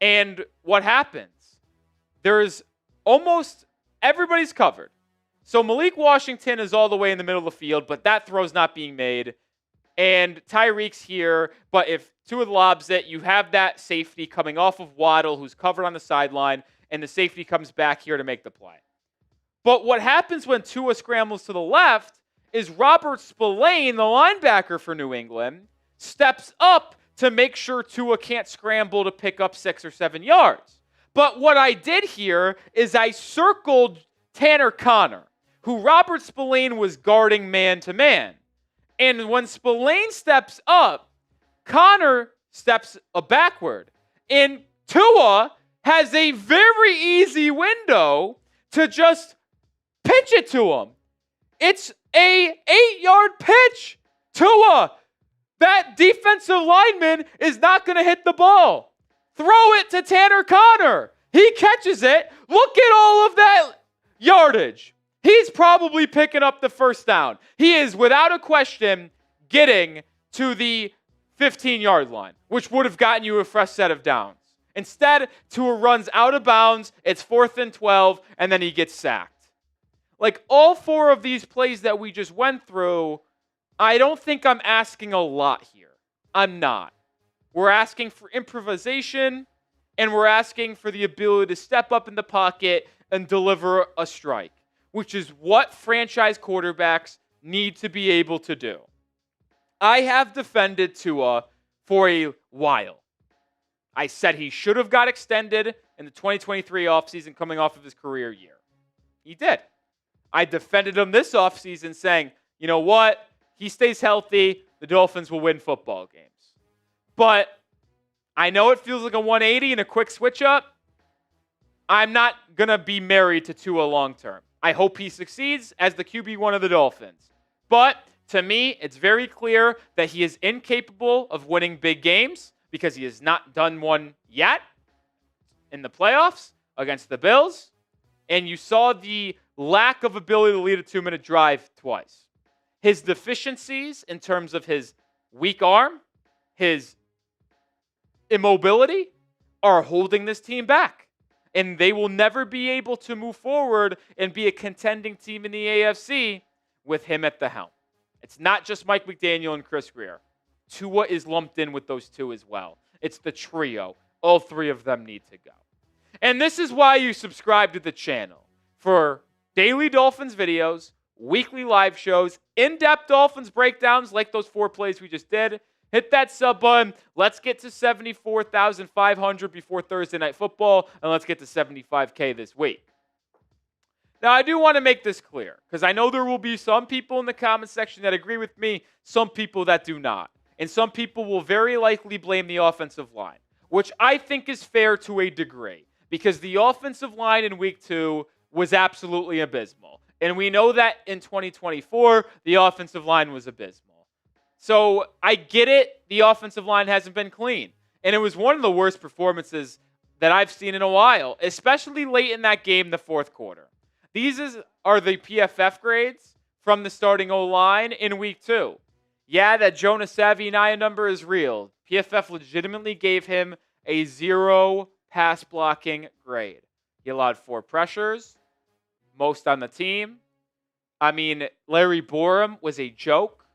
And what happens? There's almost everybody's covered. So Malik Washington is all the way in the middle of the field, but that throw's not being made. And Tyreek's here, but if Tua lobs it, you have that safety coming off of Waddle, who's covered on the sideline, and the safety comes back here to make the play. But what happens when Tua scrambles to the left is Robert Spillane, the linebacker for New England, steps up to make sure Tua can't scramble to pick up 6 or 7 yards. But what I did here is I circled Tanner Conner, who Robert Spillane was guarding man-to-man. And when Spillane steps up, Conner steps backward. And Tua has a very easy window to just pitch it to him. It's a 8-yard pitch. Tua, that defensive lineman is not going to hit the ball. Throw it to Tanner Conner. He catches it. Look at all of that yardage. He's probably picking up the first down. He is, without a question, getting to the 15-yard line, which would have gotten you a fresh set of downs. Instead, Tua runs out of bounds. It's 4th and 12, and then he gets sacked. Like, all 4 of these plays that we just went through, I don't think I'm asking a lot here. I'm not. We're asking for improvisation, and we're asking for the ability to step up in the pocket and deliver a strike, which is what franchise quarterbacks need to be able to do. I have defended Tua for a while. I said he should have got extended in the 2023 offseason coming off of his career year. He did. I defended him this offseason saying, you know what? He stays healthy, the Dolphins will win football games. But I know it feels like a 180 and a quick switch up. I'm not going to be married to Tua long term. I hope he succeeds as the QB1 of the Dolphins. But to me, it's very clear that he is incapable of winning big games because he has not done one yet in the playoffs against the Bills. And you saw the lack of ability to lead a 2-minute drive twice. His deficiencies in terms of his weak arm, his immobility, are holding this team back. And they will never be able to move forward and be a contending team in the AFC with him at the helm. It's not just Mike McDaniel and Chris Greer. Tua is lumped in with those 2 as well. It's the trio. All 3 of them need to go. And this is why you subscribe to the channel. For daily Dolphins videos, weekly live shows, in-depth Dolphins breakdowns like those 4 plays we just did. Hit that sub button. Let's get to 74,500 before Thursday Night Football, and let's get to 75K this week. Now, I do want to make this clear, because I know there will be some people in the comment section that agree with me, some people that do not. And some people will very likely blame the offensive line, which I think is fair to a degree, because the offensive line in Week 2 was absolutely abysmal. And we know that in 2024, the offensive line was abysmal. So I get it. The offensive line hasn't been clean. And it was one of the worst performances that I've seen in a while, especially late in that game, the fourth quarter. These are the PFF grades from the starting O-line in Week 2. Yeah, that Jonah Savinaya number is real. PFF legitimately gave him a 0 pass blocking grade. He allowed 4 pressures, most on the team. I mean, Larry Borum was a joke.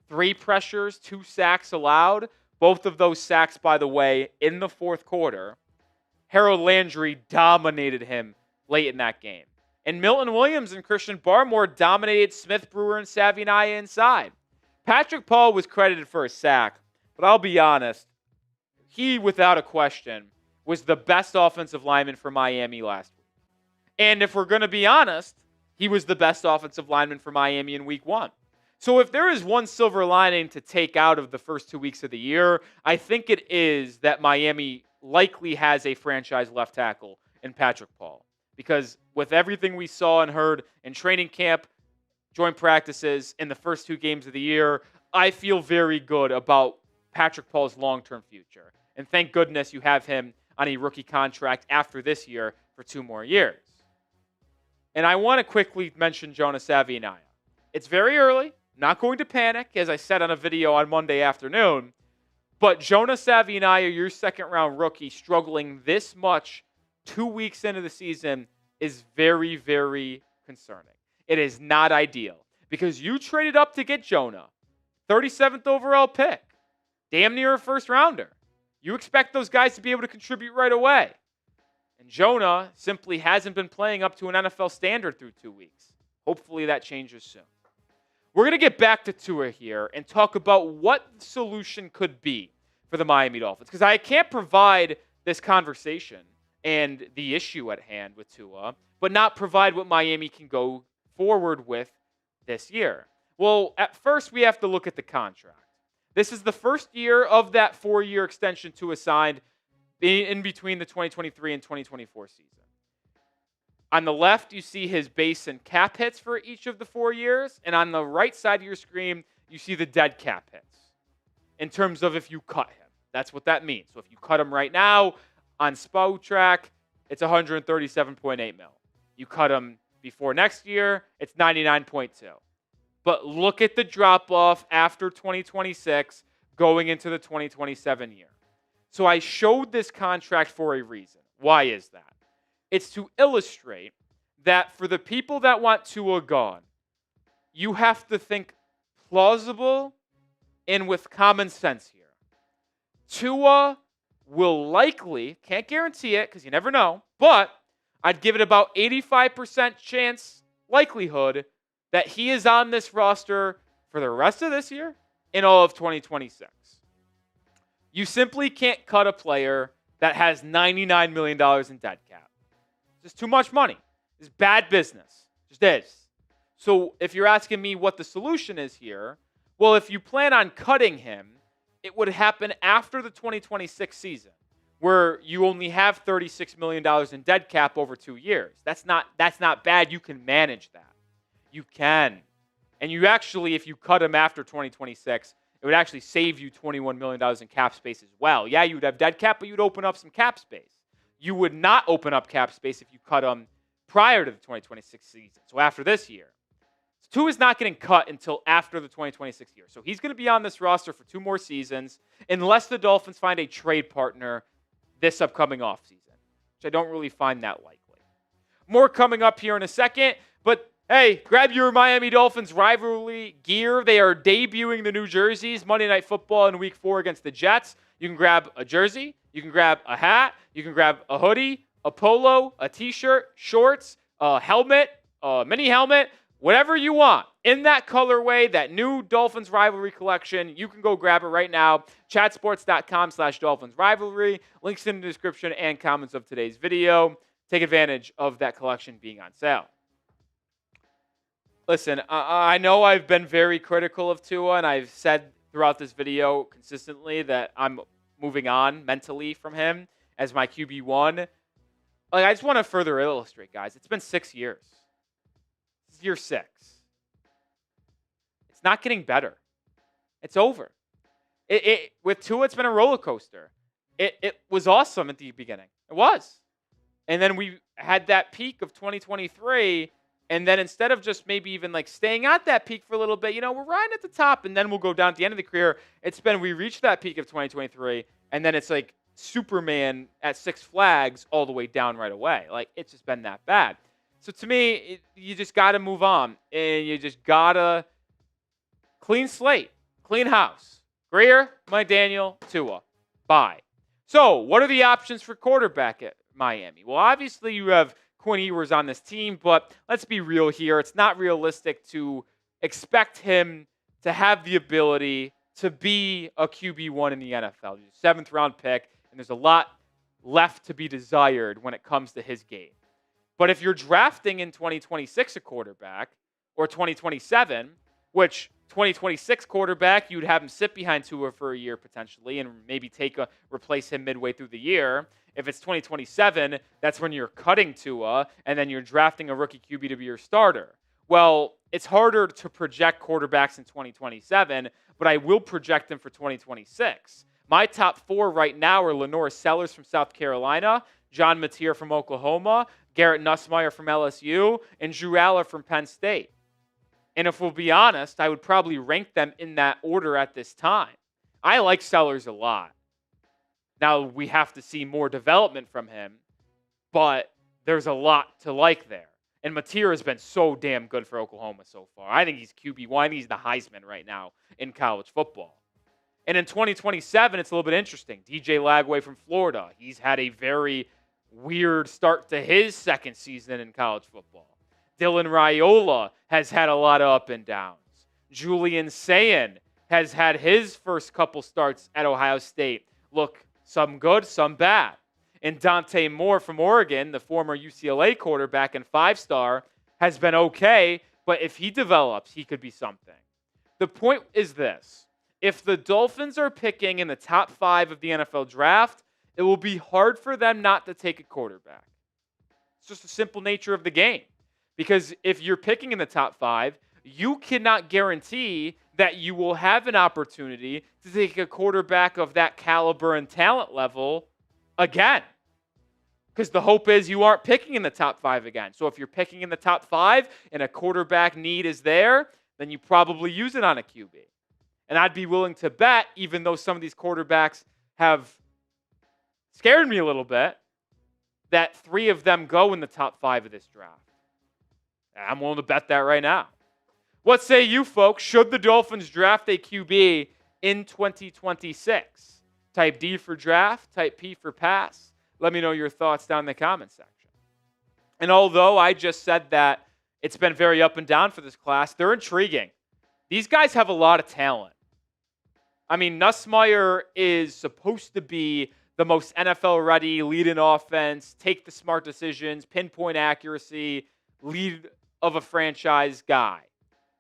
3 pressures, 2 sacks allowed. Both of those sacks, by the way, in the fourth quarter. Harold Landry dominated him late in that game. And Milton Williams and Christian Barmore dominated Smith, Brewer, and Savinaya inside. Patrick Paul was credited for a sack, but I'll be honest, he, without a question, was the best offensive lineman for Miami last week. And if we're going to be honest, he was the best offensive lineman for Miami in Week 1. So if there is one silver lining to take out of the first 2 weeks of the year, I think it is that Miami likely has a franchise left tackle in Patrick Paul. Because with everything we saw and heard in training camp, joint practices in the first 2 games of the year, I feel very good about Patrick Paul's long-term future. And thank goodness you have him on a rookie contract after this year for 2 more years. And I want to quickly mention Jonah Savionaya. It's very early. Not going to panic, as I said on a video on Monday afternoon. But Jonah Savionaya, your second-round rookie, struggling this much 2 weeks into the season is very, very concerning. It is not ideal because you traded up to get Jonah, 37th overall pick, damn near a first-rounder. You expect those guys to be able to contribute right away. And Jonah simply hasn't been playing up to an NFL standard through 2 weeks. Hopefully that changes soon. We're going to get back to Tua here and talk about what the solution could be for the Miami Dolphins because I can't provide this conversation and the issue at hand with Tua, but not provide what Miami can go forward with this year. Well, at first, we have to look at the contract. This is the first year of that 4-year extension Tua signed in between the 2023 and 2024 season. On the left, you see his base and cap hits for each of the 4 years, and on the right side of your screen, you see the dead cap hits in terms of if you cut him. That's what that means. So if you cut him right now, on Spotrac, it's 137.8 mil. You cut him before next year, it's 99.2. But look at the drop-off after 2026 going into the 2027 year. So I showed this contract for a reason. Why is that? It's to illustrate that for the people that want Tua gone, you have to think plausible and with common sense here. Tua will likely, can't guarantee it because you never know, but I'd give it about 85% chance likelihood that he is on this roster for the rest of this year and all of 2026. You simply can't cut a player that has $99 million in dead cap. It's just too much money. It's bad business. Just is. So if you're asking me what the solution is here, well, if you plan on cutting him, it would happen after the 2026 season, where you only have $36 million in dead cap over 2 years. That's not bad. You can manage that. You can. And you actually, if you cut him after 2026, it would actually save you $21 million in cap space as well. Yeah, you would have dead cap, but you'd open up some cap space. You would not open up cap space if you cut him prior to the 2026 season, so after this year. Tua is not getting cut until after the 2026 year. So he's going to be on this roster for 2 more seasons unless the Dolphins find a trade partner this upcoming offseason, which I don't really find that likely. More coming up here in a second, but hey, grab your Miami Dolphins rivalry gear. They are debuting the new jerseys Monday Night Football in Week 4 against the Jets. You can grab a jersey, you can grab a hat, you can grab a hoodie, a polo, a t-shirt, shorts, a helmet, a mini helmet, whatever you want. In that colorway, that new Dolphins rivalry collection, you can go grab it right now. Chatsports.com/Dolphins rivalry. Links in the description and comments of today's video. Take advantage of that collection being on sale. Listen, I know I've been very critical of Tua, and I've said throughout this video consistently that I'm moving on mentally from him as my QB1. I just want to further illustrate, guys. It's been 6 years. This is year 6. It's not getting better. It's over. With Tua, it's been a roller coaster. It was awesome at the beginning. It was. And then we had that peak of 2023. And then instead of just maybe even like staying at that peak for a little bit, we're right at the top and then we'll go down at the end of the career. We reached that peak of 2023 and then it's like Superman at Six Flags all the way down right away. Like it's just been that bad. So to me, you just got to move on and you just got to clean slate, clean house. Greer, McDaniel, Tua. Bye. So what are the options for quarterback at Miami? Well, obviously you have Quinn Ewers on this team, but let's be real here. It's not realistic to expect him to have the ability to be a QB1 in the NFL. He's a 7th-round pick, and there's a lot left to be desired when it comes to his game. But if you're drafting in 2026 a quarterback, or 2027, which 2026 quarterback, you'd have him sit behind Tua for a year potentially and maybe replace him midway through the year. If it's 2027, that's when you're cutting Tua and then you're drafting a rookie QB to be your starter. Well, it's harder to project quarterbacks in 2027, but I will project them for 2026. My top 4 right now are Lenore Sellers from South Carolina, John Mateer from Oklahoma, Garrett Nussmeier from LSU, and Drew Aller from Penn State. And if we'll be honest, I would probably rank them in that order at this time. I like Sellers a lot. Now, we have to see more development from him, but there's a lot to like there. And Mateer has been so damn good for Oklahoma so far. I think he's QB1. I think he's the Heisman right now in college football. And in 2027, it's a little bit interesting. DJ Lagway from Florida. He's had a very weird start to his second season in college football. Dylan Raiola has had a lot of up and downs. Julian Sayin has had his first couple starts at Ohio State look some good, some bad. And Dante Moore from Oregon, the former UCLA quarterback and 5-star, has been okay, but if he develops, he could be something. The point is this. If the Dolphins are picking in the top 5 of the NFL draft, it will be hard for them not to take a quarterback. It's just the simple nature of the game. Because if you're picking in the top 5, you cannot guarantee that you will have an opportunity to take a quarterback of that caliber and talent level again. Because the hope is you aren't picking in the top 5 again. So if you're picking in the top 5 and a quarterback need is there, then you probably use it on a QB. And I'd be willing to bet, even though some of these quarterbacks have scared me a little bit, that 3 of them go in the top 5 of this draft. I'm willing to bet that right now. What say you, folks? Should the Dolphins draft a QB in 2026? Type D for draft, type P for pass. Let me know your thoughts down in the comment section. And although I just said that it's been very up and down for this class, they're intriguing. These guys have a lot of talent. I mean, Nussmeier is supposed to be the most NFL-ready, lead in offense, take the smart decisions, pinpoint accuracy, lead of a franchise guy.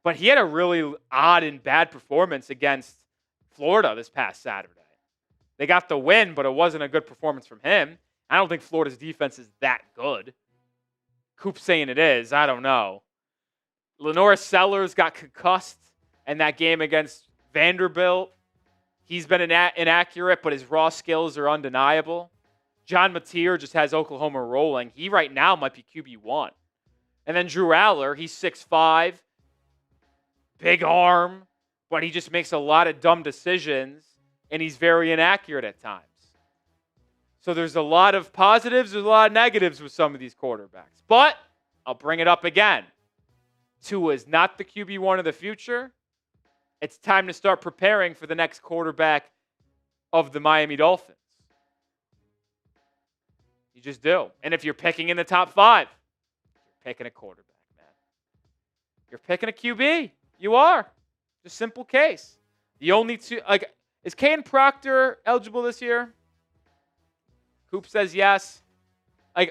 But he had a really odd and bad performance against Florida this past Saturday. They got the win, but it wasn't a good performance from him. I don't think Florida's defense is that good. Coop's saying it is. I don't know. Lenore Sellers got concussed in that game against Vanderbilt. He's been inaccurate, but his raw skills are undeniable. John Mateer just has Oklahoma rolling. He right now might be QB1. And then Drew Aller, he's 6'5", big arm, but he just makes a lot of dumb decisions, and he's very inaccurate at times. So there's a lot of positives, there's a lot of negatives with some of these quarterbacks. But I'll bring it up again. Tua is not the QB1 of the future. It's time to start preparing for the next quarterback of the Miami Dolphins. You just do. And if you're picking in the top 5, you're picking a quarterback, man. You're picking a QB. You are. Just simple case. The only two, is Kane Proctor eligible this year? Coop says yes.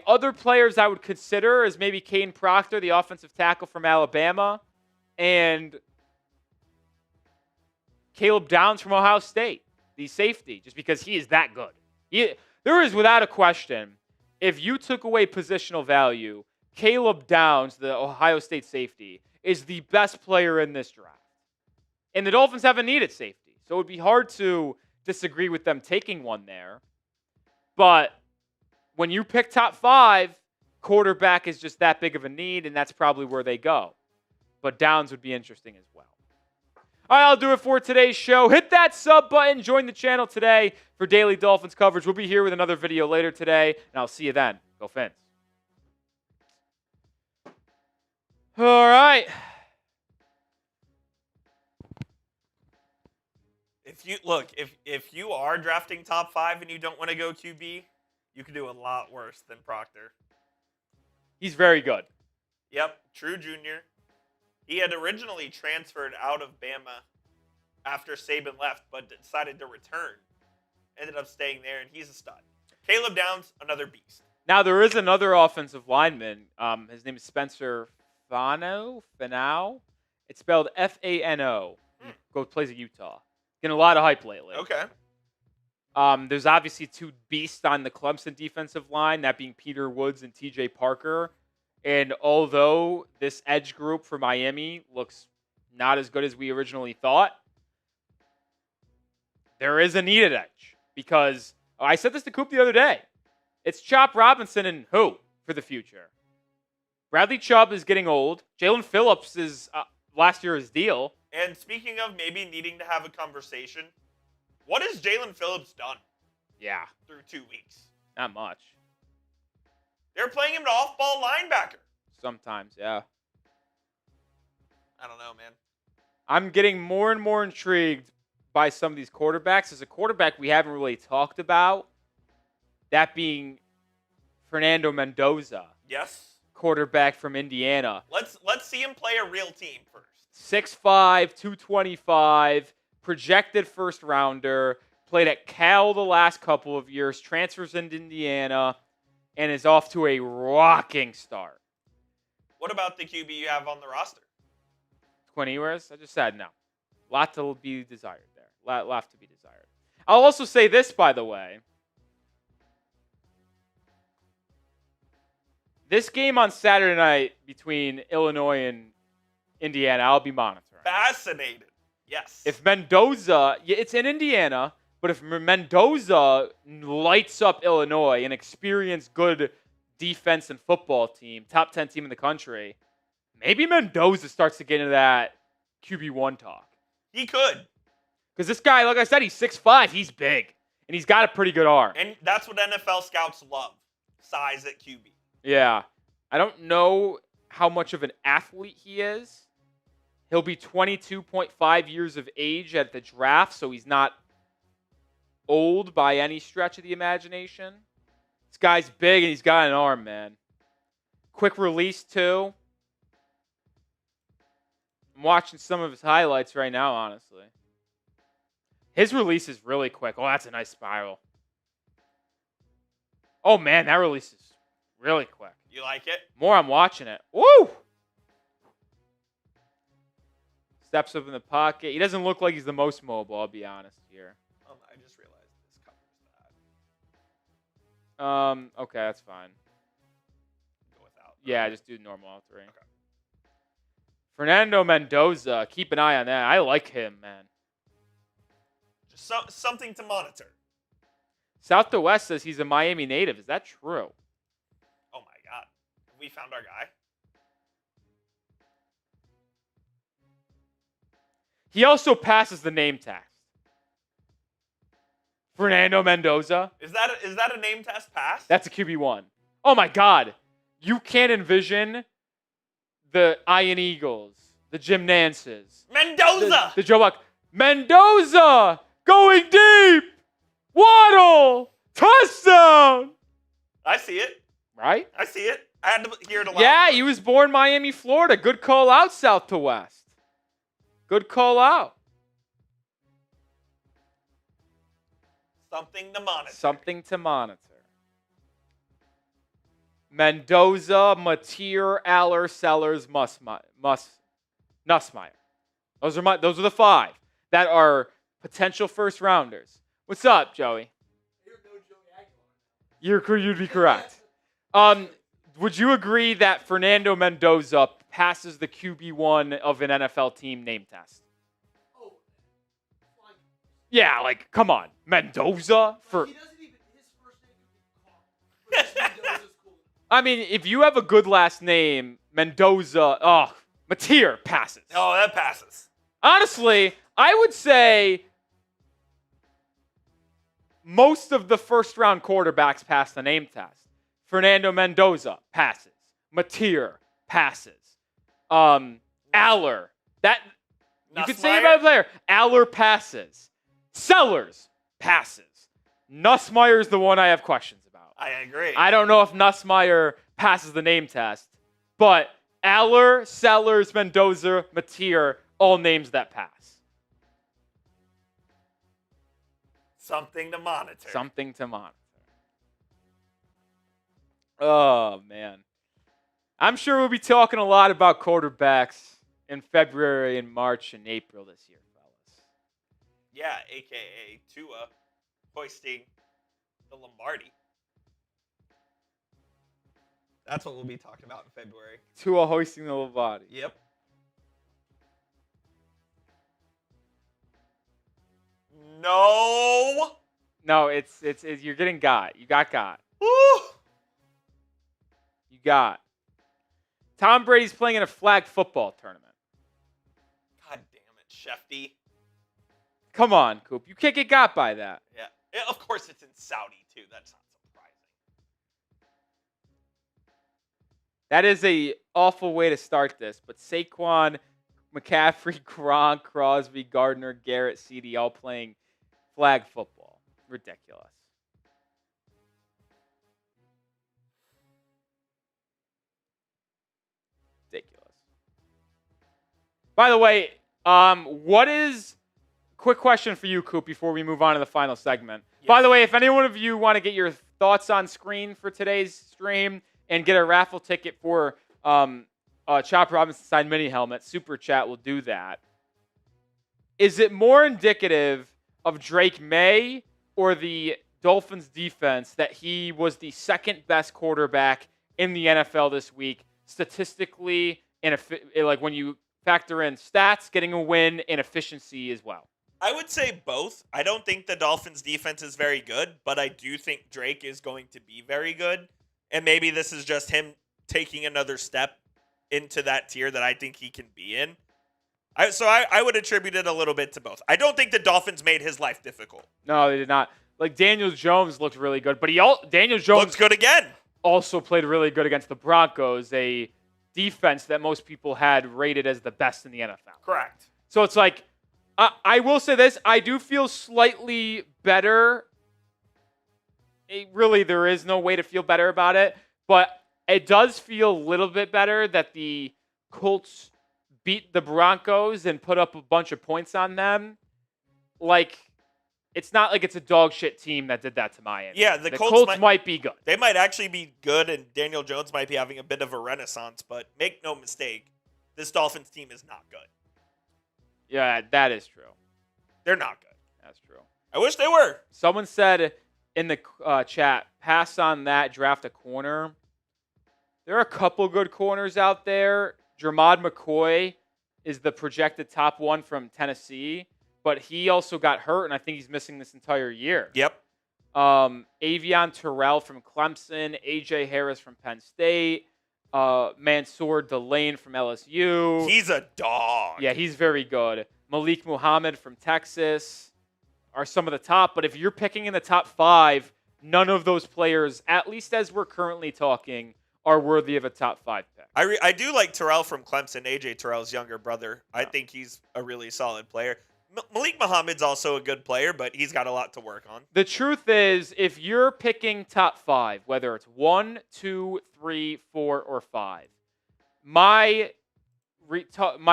Other players I would consider is maybe Kane Proctor, the offensive tackle from Alabama, and Caleb Downs from Ohio State, the safety, just because he is that good. There is, without a question, if you took away positional value, Caleb Downs, the Ohio State safety, is the best player in this draft. And the Dolphins haven't needed safety, so it would be hard to disagree with them taking one there. But when you pick top 5, quarterback is just that big of a need, and that's probably where they go. But Downs would be interesting as well. All right, I'll do it for today's show. Hit that sub button. Join the channel today for daily Dolphins coverage. We'll be here with another video later today, and I'll see you then. Go Fins. All right. If you are drafting top 5 and you don't want to go QB, you can do a lot worse than Proctor. He's very good. Yep, true junior. He had originally transferred out of Bama after Saban left, but decided to return. Ended up staying there, and he's a stud. Caleb Downs, another beast. Now, there is another offensive lineman. His name is Spencer Fano. It's spelled Fano. Plays at Utah. Getting a lot of hype lately. Okay. There's obviously two beasts on the Clemson defensive line, that being Peter Woods and TJ Parker. And although this edge group for Miami looks not as good as we originally thought, there is a needed edge. Because I said this to Coop the other day. It's Chop Robinson and who for the future? Bradley Chubb is getting old. Jalen Phillips is last year's deal. And speaking of maybe needing to have a conversation, what has Jalen Phillips done? Yeah. Through 2 weeks? Not much. They're playing him an off-ball linebacker. Sometimes, yeah. I don't know, man. I'm getting more and more intrigued by some of these quarterbacks. As a quarterback we haven't really talked about, that being Fernando Mendoza. Yes. Quarterback from Indiana. Let's see him play a real team first. 6'5", 225, projected first rounder, played at Cal the last couple of years, transfers into Indiana, and is off to a rocking start. What about the QB you have on the roster? Quinn Ewers? I just said no. Lot to be desired there. Lot to be desired. I'll also say this, by the way. This game on Saturday night between Illinois and Indiana, I'll be monitoring. Fascinated. Yes. If Mendoza, it's in Indiana, but if Mendoza lights up Illinois, an experienced, good defense and football team, top 10 team in the country, maybe Mendoza starts to get into that QB1 talk. He could. Because this guy, like I said, he's 6'5", he's big, and he's got a pretty good arm. And that's what NFL scouts love, size at QB. Yeah. I don't know how much of an athlete he is. He'll be 22.5 years of age at the draft, so he's not old by any stretch of the imagination. This guy's big, and he's got an arm, man. Quick release, too. I'm watching some of his highlights right now, honestly. His release is really quick. Oh, that's a nice spiral. Oh, man, that release is really quick. You like it? More I'm watching it. Woo! Steps up in the pocket. He doesn't look like he's the most mobile, I'll be honest here. I just realized this covers that. Okay, that's fine. Go without. Yeah, just do normal all three. Okay. Fernando Mendoza, keep an eye on that. I like him, man. Just something to monitor. South to West says he's a Miami native. Is that true? Oh my God. Have we found our guy? He also passes the name test. Fernando Mendoza. Is that a name test pass? That's a QB1. Oh my God. You can't envision the Iron Eagles, the Jim Nances. Mendoza! The Joe Buck. Mendoza! Going deep! Waddle! Touchdown! I see it. Right? I see it. I had to hear it a lot. Yeah, he was born Miami, Florida. Good call out, South to West. Good call out. Something to monitor. Something to monitor. Mendoza, Mateer, Aller, Sellers, Nussmeier. Those are the five that are potential first rounders. What's up, Joey? You'd be correct. Would you agree that Fernando Mendoza passes the QB1 of an NFL team name test? Yeah, like, come on. Mendoza for... He doesn't even, his first name could be Carl. Mendoza's cool. I mean, if you have a good last name, Mendoza, Mateer passes. Oh, that passes. Honestly, I would say most of the first-round quarterbacks pass the name test. Fernando Mendoza passes. Mateer passes. Aller. You could say about a player. Aller passes. Sellers passes. Nussmeier is the one I have questions about. I agree. I don't know if Nussmeier passes the name test, but Aller, Sellers, Mendoza, Mateer, all names that pass. Something to monitor. Something to monitor. Oh, man. I'm sure we'll be talking a lot about quarterbacks in February and March and April this year. Yeah, a.k.a. Tua hoisting the Lombardi. That's what we'll be talking about in February. Tua hoisting the Lombardi. Yep. No. No, it's you're getting got. You got. Woo. You got. Tom Brady's playing in a flag football tournament. God damn it, Shefty. Come on, Coop. You can't get got by that. Yeah, of course it's in Saudi, too. That's not surprising. That is a awful way to start this. But Saquon, McCaffrey, Gronk, Crosby, Gardner, Garrett, CD all playing flag football. Ridiculous. Ridiculous. By the way, quick question for you, Coop, before we move on to the final segment. Yes. By the way, if any one of you want to get your thoughts on screen for today's stream and get a raffle ticket for Chop Robinson signed mini helmet, Super Chat will do that. Is it more indicative of Drake May or the Dolphins defense that he was the second best quarterback in the NFL this week, statistically, and like when you factor in stats, getting a win, and efficiency as well? I would say both. I don't think the Dolphins defense is very good, but I do think Drake is going to be very good. And maybe this is just him taking another step into that tier that I think he can be in. I would attribute it a little bit to both. I don't think the Dolphins made his life difficult. No, they did not. Like, Daniel Jones looked really good, but Daniel Jones looks good again. Also played really good against the Broncos, a defense that most people had rated as the best in the NFL. Correct. So it's like, I will say this. I do feel slightly better. Really, there is no way to feel better about it. But it does feel a little bit better that the Colts beat the Broncos and put up a bunch of points on them. Like, it's not like it's a dog shit team that did that to Miami. Yeah, the Colts might be good. They might actually be good, and Daniel Jones might be having a bit of a renaissance. But make no mistake, this Dolphins team is not good. Yeah, that is true. They're not good. That's true. I wish they were. Someone said in the chat, pass on that, draft a corner. There are a couple good corners out there. Jermod McCoy is the projected top one from Tennessee, but he also got hurt, and I think he's missing this entire year. Yep. Avion Terrell from Clemson, A.J. Harris from Penn State, Mansour Delane from LSU. He's a dog. Yeah, he's very good. Malik Muhammad from Texas are some of the top, but if you're picking in the top 5, none of those players, at least as we're currently talking, are worthy of a top 5 pick. I do like Terrell from Clemson, AJ Terrell's younger brother. Yeah. I think he's a really solid player. Malik Muhammad's also a good player, but he's got a lot to work on. The truth is, if you're picking top 5, whether it's 1, 2, 3, 4, or 5,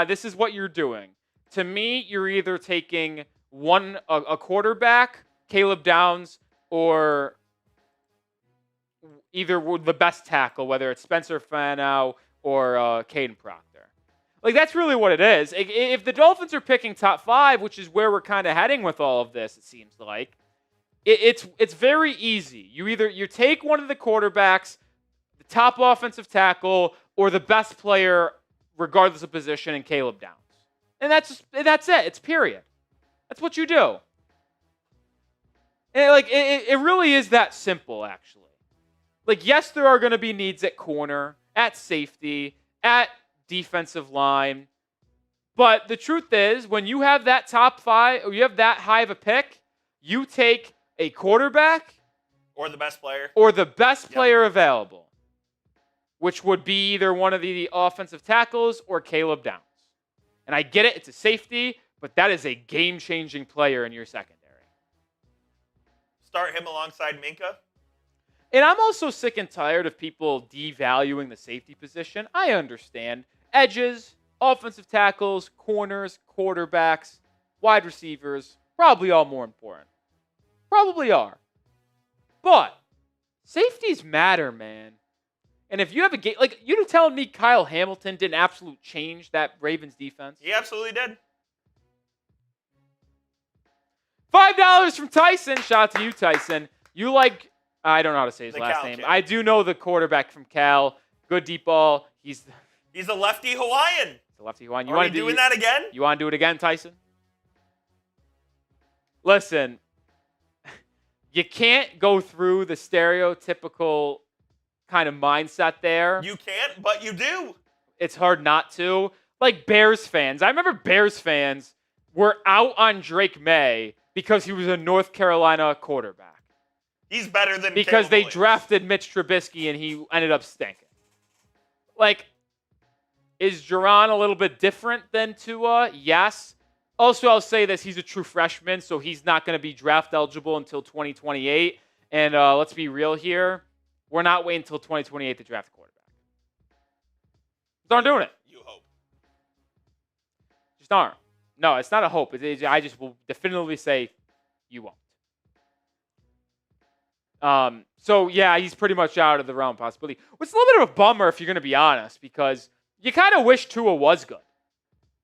this is what you're doing. To me, you're either taking a quarterback, Caleb Downs, or either the best tackle, whether it's Spencer Fanow or Caden Proctor. Like, that's really what it is. If the Dolphins are picking top 5, which is where we're kind of heading with all of this, it seems like, it's very easy. You take one of the quarterbacks, the top offensive tackle, or the best player, regardless of position, in Caleb Downs. And that's it. It's period. That's what you do. And it really is that simple, actually. Like, yes, there are going to be needs at corner, at safety, at defensive line. But the truth is, when you have that top 5, or you have that high of a pick, you take a quarterback or the best player player available, which would be either one of the offensive tackles or Caleb Downs. And I get it, it's a safety, but that is a game-changing player in your secondary. Start him alongside Minka. And I'm also sick and tired of people devaluing the safety position. I understand. Edges, offensive tackles, corners, quarterbacks, wide receivers, probably all more important. Probably are. But safeties matter, man. And if you have a game, like, you're telling me Kyle Hamilton didn't absolutely change that Ravens defense? He absolutely did. $5 from Tyson. Shout out to you, Tyson. You like, I don't know how to say his The last Cal name. kid. I do know the quarterback from Cal. Good deep ball. He's He's a lefty Hawaiian. the lefty Hawaiian. Are we doing that again? You want to do it again, Tyson? Listen, you can't go through the stereotypical kind of mindset there. You can't, but you do. It's hard not to. Like Bears fans. I remember Bears fans were out on Drake May because he was a North Carolina quarterback. He's better than Because Caleb they Williams. drafted Mitch Trubisky and he ended up stinking. Like, is Jerron a little bit different than Tua? Yes. Also, I'll say this. He's a true freshman, so he's not going to be draft eligible until 2028. And let's be real here. We're not waiting until 2028 to draft a quarterback. Just aren't doing it. You hope. Just aren't. No, it's not a hope. I just will definitively say you won't. So, yeah, he's pretty much out of the realm of possibility. It's a little bit of a bummer, if you're going to be honest, because you kind of wish Tua was good.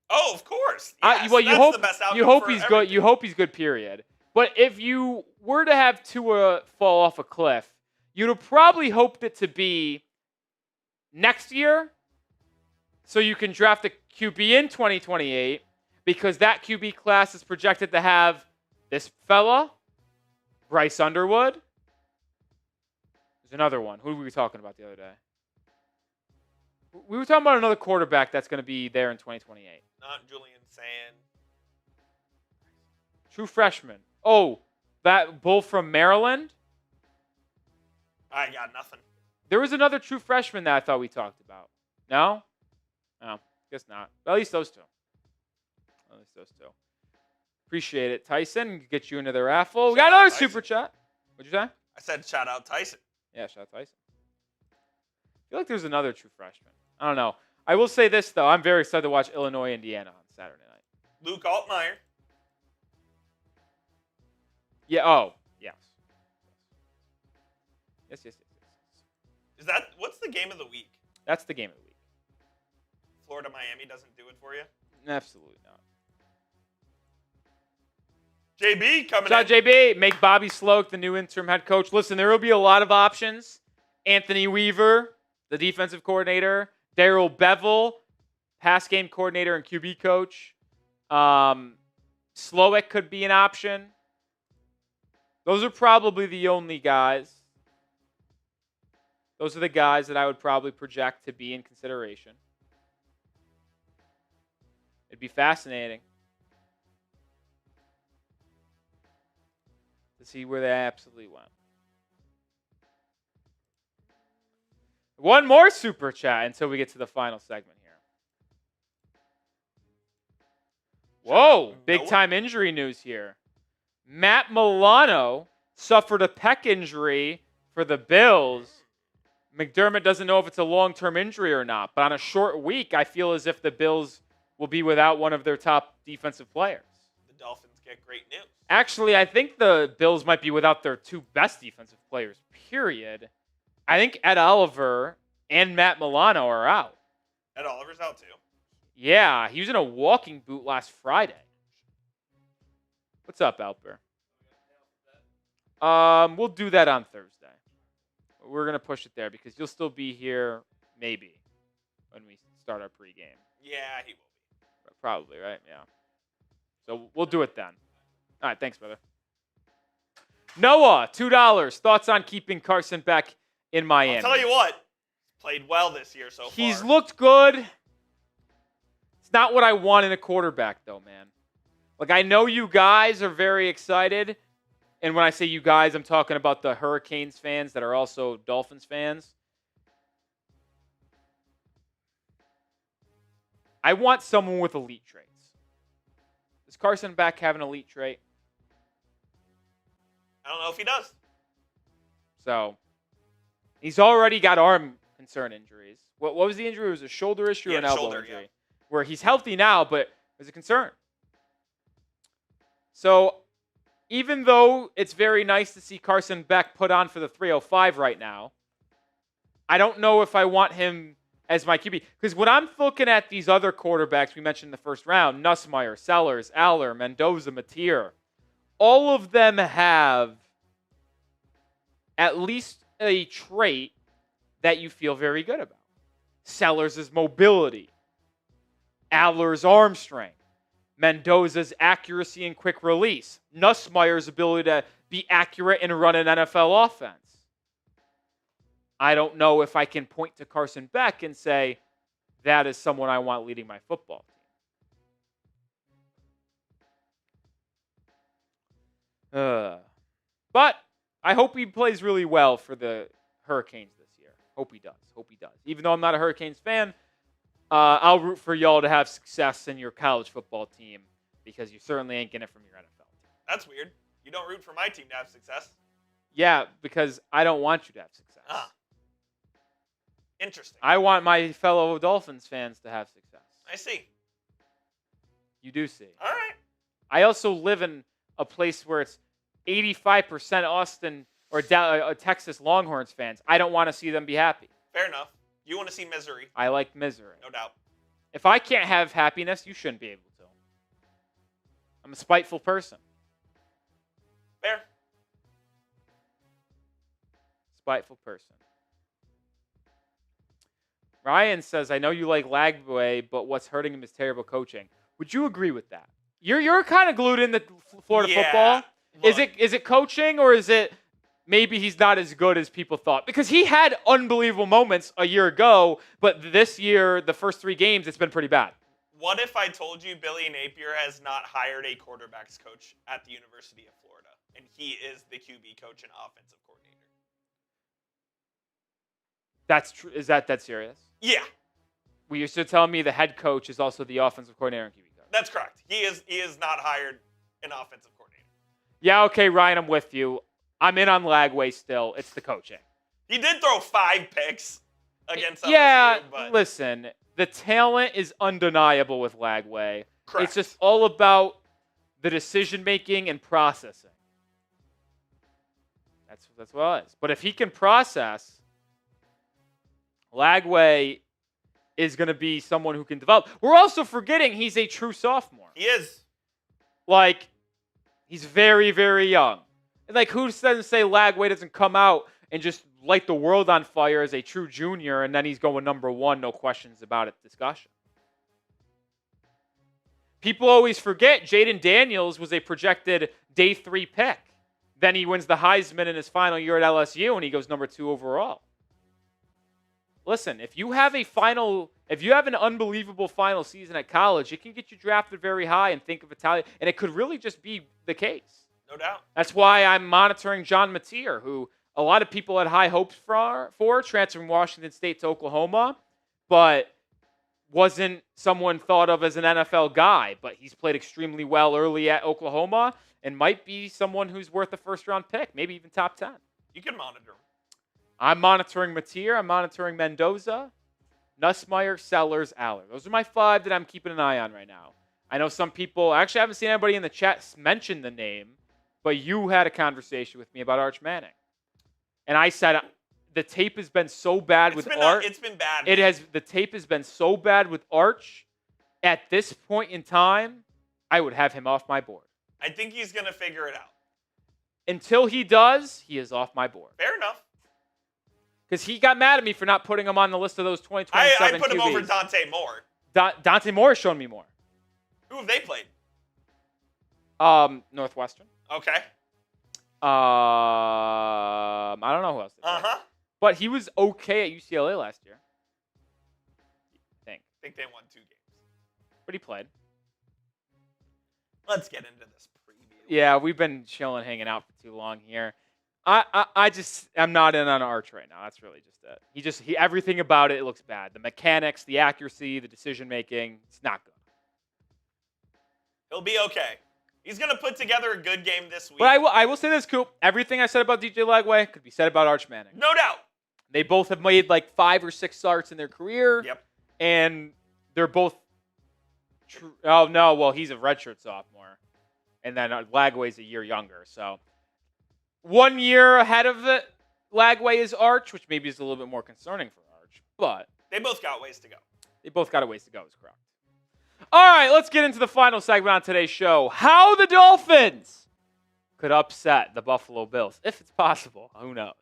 Oh, of course. Yes, Well, you that's hope the best outcome you hope for he's good. everything. You hope he's good. Period. But if you were to have Tua fall off a cliff, you'd have probably hoped it to be next year, so you can draft a QB in 2028, because that QB class is projected to have this fella, Bryce Underwood. There's another one. Who were we talking about the other day? We were talking about another quarterback that's going to be there in 2028. Not Julian Sand. True freshman. Oh, that bull from Maryland? I got nothing. There was another true freshman that I thought we talked about. No? No, guess not. But at least those two. Appreciate it, Tyson. Get you into the raffle. We got Shout out another Tyson. super chat. What'd you say? I said shout out Tyson. Yeah, shout out Tyson. I feel like there's another true freshman. I don't know. I will say this, though. I'm very excited to watch Illinois, Indiana on Saturday night. Luke Altmaier. Yeah, oh, yes. Yes. Is that what's the game of the week? That's the game of the week. Florida Miami doesn't do it for you. Absolutely not. JB coming Shout out in. JB. Make Bobby Sloak the new interim head coach. Listen, there will be a lot of options. Anthony Weaver, the defensive coordinator. Darrell Bevel, pass game coordinator and QB coach. Slowick could be an option. Those are probably the only guys. Those are the guys that I would probably project to be in consideration. It'd be fascinating to see where they absolutely went. One more super chat until we get to the final segment here. Whoa, big time injury news here. Matt Milano suffered a pec injury for the Bills. McDermott doesn't know if it's a long-term injury or not, but on a short week, I feel as if the Bills will be without one of their top defensive players. The Dolphins get great news. Actually, I think the Bills might be without their two best defensive players, period. I think Ed Oliver and Matt Milano are out. Ed Oliver's out too. Yeah, he was in a walking boot last Friday. What's up, Alper? We'll do that on Thursday. We're going to push it there because you'll still be here, maybe, when we start our pregame. Yeah, he will be. Probably, right? Yeah. So we'll do it then. All right, thanks, brother. Noah, $2. Thoughts on keeping Carson Beck in Miami? I'll tell you what. Played well this year so far. He's looked good. It's not what I want in a quarterback, though, man. Like, I know you guys are very excited. And when I say you guys, I'm talking about the Hurricanes fans that are also Dolphins fans. I want someone with elite traits. Does Carson Beck have an elite trait? I don't know if he does. So, he's already got arm concern injuries. What was the injury? It was a shoulder issue or an elbow shoulder, injury? yeah. Where he's healthy now, but there's a concern. So, even though it's very nice to see Carson Beck put on for the 305 right now, I don't know if I want him as my QB. Because when I'm looking at these other quarterbacks we mentioned in the first round, Nussmeier, Sellers, Aller, Mendoza, Mateer, all of them have at least a trait that you feel very good about. Sellers' mobility, Adler's arm strength, Mendoza's accuracy and quick release, Nussmeier's ability to be accurate and run an NFL offense. I don't know if I can point to Carson Beck and say, that is someone I want leading my football team. But I hope he plays really well for the Hurricanes this year. Hope he does. Even though I'm not a Hurricanes fan, I'll root for y'all to have success in your college football team because you certainly ain't getting it from your NFL team. That's weird. You don't root for my team to have success. Yeah, because I don't want you to have success. Interesting. I want my fellow Dolphins fans to have success. I see. You do see. All right. I also live in a place where it's 85% Austin or Texas Longhorns fans. I don't want to see them be happy. Fair enough. You want to see misery. I like misery. No doubt. If I can't have happiness, you shouldn't be able to. I'm a spiteful person. Fair. Spiteful person. Ryan says, I know you like Lagway, but what's hurting him is terrible coaching. Would you agree with that? You're kind of glued into Florida football. Look, Is it coaching or is it maybe he's not as good as people thought? Because he had unbelievable moments a year ago, but this year, the first 3 games, it's been pretty bad. What if I told you Billy Napier has not hired a quarterbacks coach at the University of Florida, and he is the QB coach and offensive coordinator? That's true. Is that serious? Yeah. Well, you're still telling me the head coach is also the offensive coordinator and QB coach. That's correct. He is not hired an offensive coordinator. Yeah, okay, Ryan, I'm with you. I'm in on Lagway still. It's the coaching. He did throw 5 picks against LSU. Yeah, But listen, the talent is undeniable with Lagway. correct. It's just all about the decision-making and processing. That's what it is. But if he can process, Lagway is going to be someone who can develop. We're also forgetting he's a true sophomore. He is. Like, he's very, very young. And like, who doesn't say Lagway doesn't come out and just light the world on fire as a true junior, and then he's going number 1, no questions about it discussion. People always forget Jaden Daniels was a projected day 3 pick. Then he wins the Heisman in his final year at LSU, and he goes number 2 overall. Listen, if you have an unbelievable final season at college, it can get you drafted very high and think of Italian, and it could really just be the case. No doubt. That's why I'm monitoring John Mateer, who a lot of people had high hopes for transferring Washington State to Oklahoma, but wasn't someone thought of as an NFL guy. But he's played extremely well early at Oklahoma and might be someone who's worth a first-round pick, maybe even top 10. You can monitor him. I'm monitoring Mateer. I'm monitoring Mendoza, Nussmeier, Sellers, Aller. Those are my 5 that I'm keeping an eye on right now. I know some people, actually I haven't seen anybody in the chat mention the name, but you had a conversation with me about Arch Manning. And I said the tape has been so bad with Arch. It's been bad. The tape has been so bad with Arch. At this point in time, I would have him off my board. I think he's going to figure it out. Until he does, he is off my board. Fair enough. Because he got mad at me for not putting him on the list of those 2027 I put him QBs. over Dante Moore. Dante Moore has shown me more. Who have they played? Northwestern. Okay. I don't know who else. Uh-huh. But he was okay at UCLA last year. I think they won 2 games. But he played. Let's get into this preview. Yeah, we've been chilling, hanging out for too long here. I'm not in on Arch right now. That's really just it. Everything about it looks bad. The mechanics, the accuracy, the decision making, it's not good. He'll be okay. He's going to put together a good game this week. But I will say this, Coop. Everything I said about DJ Lagway could be said about Arch Manning. No doubt. They both have made like 5 or 6 starts in their career. Yep. And they're both oh, no. Well, he's a redshirt sophomore. And then Lagway's a year younger. So 1 year ahead of it, Lagway is Arch, which maybe is a little bit more concerning for Arch. But they both got ways to go. They both got a ways to go, is correct. All right, let's get into the final segment on today's show. How the Dolphins could upset the Buffalo Bills, if it's possible. Who knows?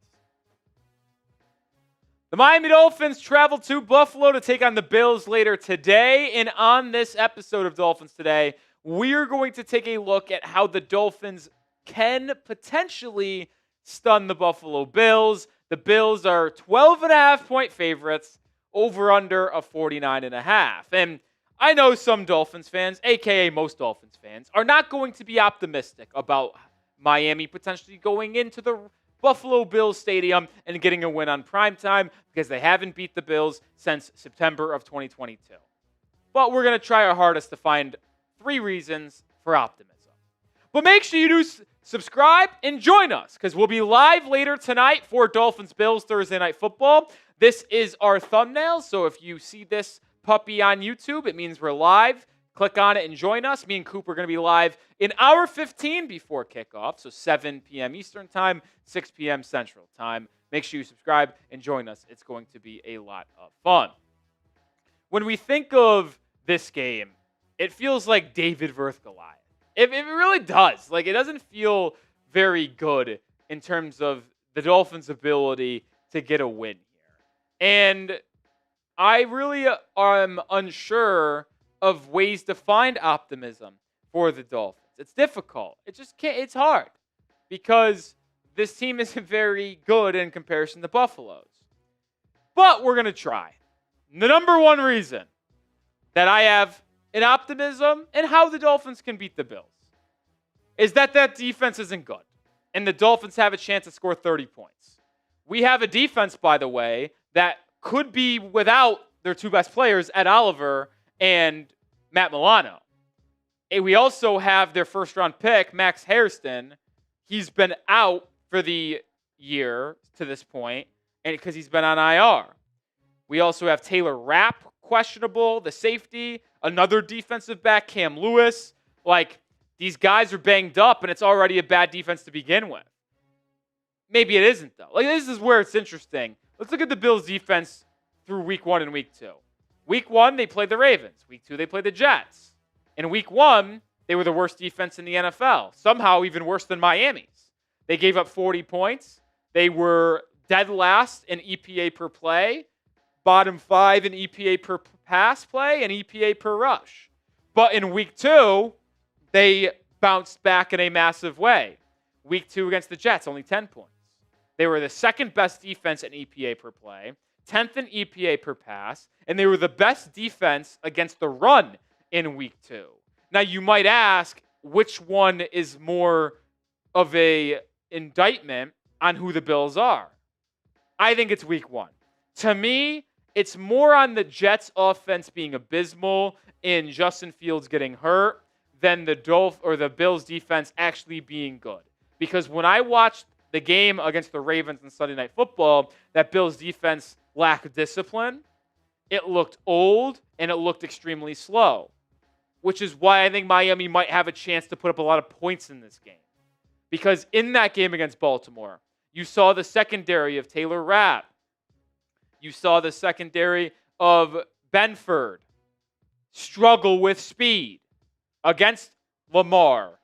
The Miami Dolphins travel to Buffalo to take on the Bills later today. And on this episode of Dolphins Today, we're going to take a look at how the Dolphins can potentially stun the Buffalo Bills. The Bills are 12.5-point favorites, over under a 49.5. And I know some Dolphins fans, aka most Dolphins fans, are not going to be optimistic about Miami potentially going into the Buffalo Bills Stadium and getting a win on primetime because they haven't beat the Bills since September of 2022. But we're going to try our hardest to find 3 reasons for optimism. But make sure you do subscribe and join us because we'll be live later tonight for Dolphins Bills Thursday Night Football. This is our thumbnail, so if you see this puppy on YouTube, it means we're live. Click on it and join us. Me and Coop are going to be live in hour 15 before kickoff, so 7 p.m. Eastern Time, 6 p.m. Central Time. Make sure you subscribe and join us. It's going to be a lot of fun. When we think of this game, it feels like David versus Goliath. It really does. Like, it doesn't feel very good in terms of the Dolphins' ability to get a win here. And I really am unsure of ways to find optimism for the Dolphins. It's difficult. It just can't. It's hard because this team isn't very good in comparison to Buffalo's. But we're going to try. The number one reason that I have an optimism in how the Dolphins can beat the Bills is that defense isn't good. And the Dolphins have a chance to score 30 points. We have a defense, by the way, that could be without their 2 best players, Ed Oliver and Matt Milano. And we also have their first-round pick, Max Hairston. He's been out for the year to this point and because he's been on IR. We also have Taylor Rapp, questionable, the safety, another defensive back, Cam Lewis. Like, these guys are banged up, and it's already a bad defense to begin with. Maybe it isn't, though. Like, this is where it's interesting. Let's look at the Bills' defense through Week 1 and Week 2. Week 1, they played the Ravens. Week 2, they played the Jets. In Week 1, they were the worst defense in the NFL, somehow even worse than Miami's. They gave up 40 points. They were dead last in EPA per play, bottom 5 in EPA per pass play, and EPA per rush. But in Week 2, they bounced back in a massive way. Week 2 against the Jets, only 10 points. They were the second best defense in EPA per play, 10th in EPA per pass, and they were the best defense against the run in Week 2. Now, you might ask, which one is more of a indictment on who the Bills are? I think it's Week 1. To me, it's more on the Jets' offense being abysmal and Justin Fields getting hurt than the Bills' defense actually being good. Because when I watched the game against the Ravens on Sunday Night Football, that Bills' defense lacked discipline. It looked old, and it looked extremely slow, which is why I think Miami might have a chance to put up a lot of points in this game. Because in that game against Baltimore, you saw the secondary of Taylor Rapp. You saw the secondary of Benford struggle with speed against Lamar,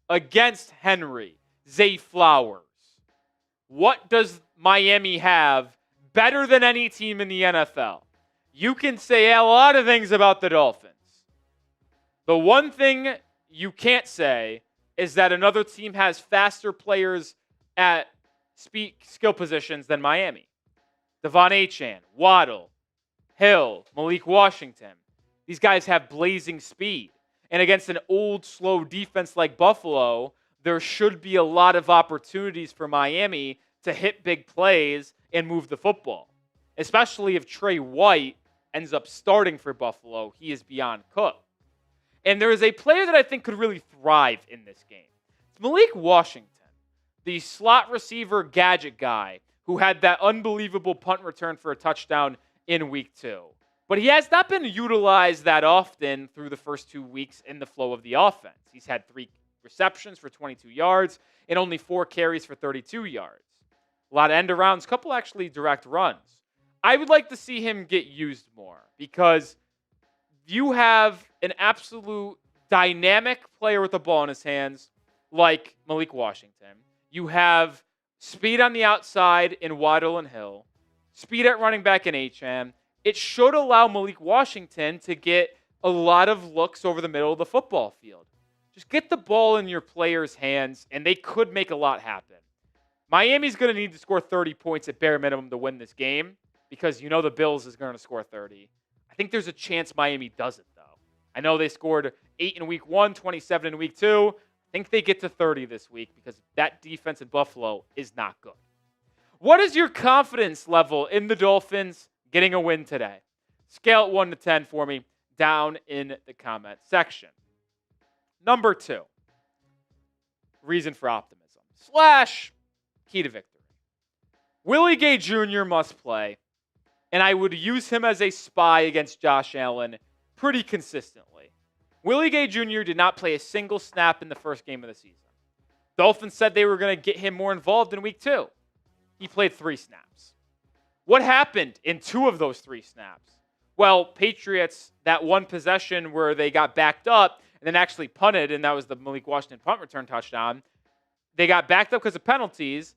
against Henry, Zay Flowers. What does Miami have better than any team in the NFL? You can say a lot of things about the Dolphins. The one thing you can't say is that another team has faster players at skill positions than Miami. Devon Achane, Waddle, Hill, Malik Washington. These guys have blazing speed. And against an old, slow defense like Buffalo, there should be a lot of opportunities for Miami to hit big plays and move the football. Especially if Trey White ends up starting for Buffalo. He is beyond cooked. And there is a player that I think could really thrive in this game. It's Malik Washington, the slot receiver gadget guy who had that unbelievable punt return for a touchdown in Week 2. But he has not been utilized that often through the first 2 weeks in the flow of the offense. He's had 3 receptions for 22 yards and only 4 carries for 32 yards. A lot of end arounds, a couple actually direct runs. I would like to see him get used more because you have an absolute dynamic player with the ball in his hands like Malik Washington. You have speed on the outside in Waddle and Hill, speed at running back in HM. It should allow Malik Washington to get a lot of looks over the middle of the football field. Just get the ball in your players' hands, and they could make a lot happen. Miami's going to need to score 30 points at bare minimum to win this game because you know the Bills is going to score 30. I think there's a chance Miami does it, though. I know they scored 8 in week 1, 27 in week 2. I think they get to 30 this week because that defense in Buffalo is not good. What is your confidence level in the Dolphins getting a win today? Scale it 1 to 10 for me down in the comment section. Number 2, reason for optimism / key to victory. Willie Gay Jr. must play, and I would use him as a spy against Josh Allen pretty consistently. Willie Gay Jr. did not play a single snap in the first game of the season. Dolphins said they were going to get him more involved in week 2. He played 3 snaps. What happened in 2 of those 3 snaps? Well, Patriots, that one possession where they got backed up and then actually punted, and that was the Malik Washington punt return touchdown. They got backed up because of penalties.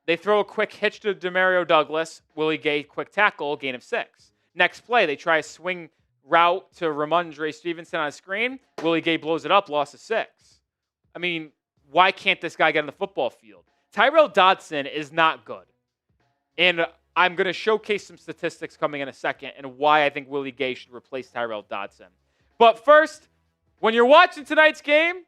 They throw a quick hitch to Demario Douglas. Willie Gay, quick tackle, gain of 6. Next play, they try a swing route to Ramondre Stevenson on a screen. Willie Gay blows it up, loss of 6. I mean, why can't this guy get on the football field? Tyrell Dodson is not good. And I'm going to showcase some statistics coming in a second and why I think Willie Gay should replace Tyrell Dodson. But first, when you're watching tonight's game,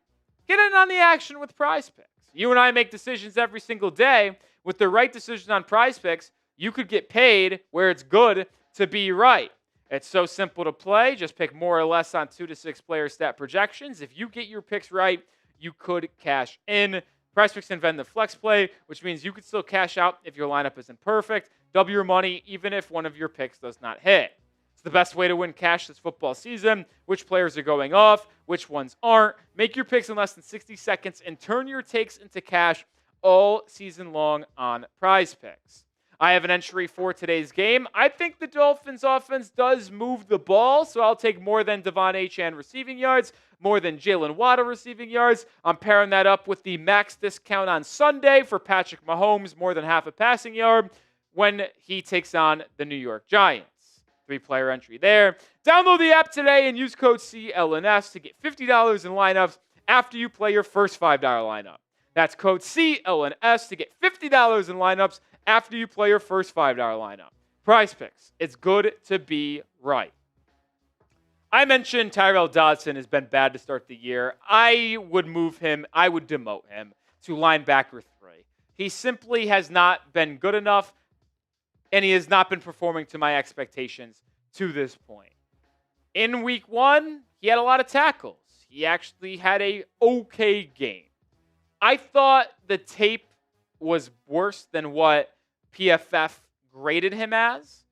get in on the action with Prize Picks. You and I make decisions every single day. With the right decision on Prize Picks, you could get paid where it's good to be right. It's so simple to play. Just pick more or less on 2 to 6 player stat projections. If you get your picks right, you could cash in. Prize Picks invented the flex play, which means you could still cash out if your lineup isn't perfect. Double your money even if one of your picks does not hit. It's the best way to win cash this football season. Which players are going off, which ones aren't. Make your picks in less than 60 seconds and turn your takes into cash all season long on Prize Picks. I have an entry for today's game. I think the Dolphins offense does move the ball, so I'll take more than Devon Achane receiving yards, more than Jalen Waddle receiving yards. I'm pairing that up with the max discount on Sunday for Patrick Mahomes, more than half a passing yard, when he takes on the New York Giants. 3-player entry there. Download the app today and use code CLNS to get $50 in lineups after you play your first $5 lineup. That's code CLNS to get $50 in lineups after you play your first $5 lineup. Prize Picks. It's good to be right. I mentioned Tyrell Dodson has been bad to start the year. I would move him. I would demote him to linebacker 3. He simply has not been good enough, and he has not been performing to my expectations to this point. In week 1, he had a lot of tackles. He actually had a okay game. I thought the tape was worse than what PFF graded him as.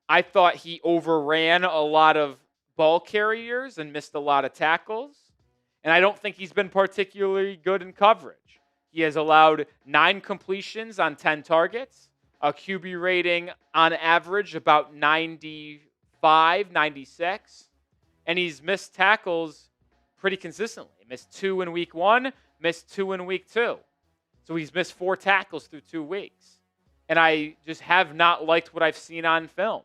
I thought he overran a lot of ball carriers and missed a lot of tackles. And I don't think he's been particularly good in coverage. He has allowed 9 completions on 10 targets, a QB rating on average about 95, 96. And he's missed tackles pretty consistently. Missed 2 in week 1, missed 2 in week 2. So he's missed 4 tackles through 2 weeks. And I just have not liked what I've seen on film.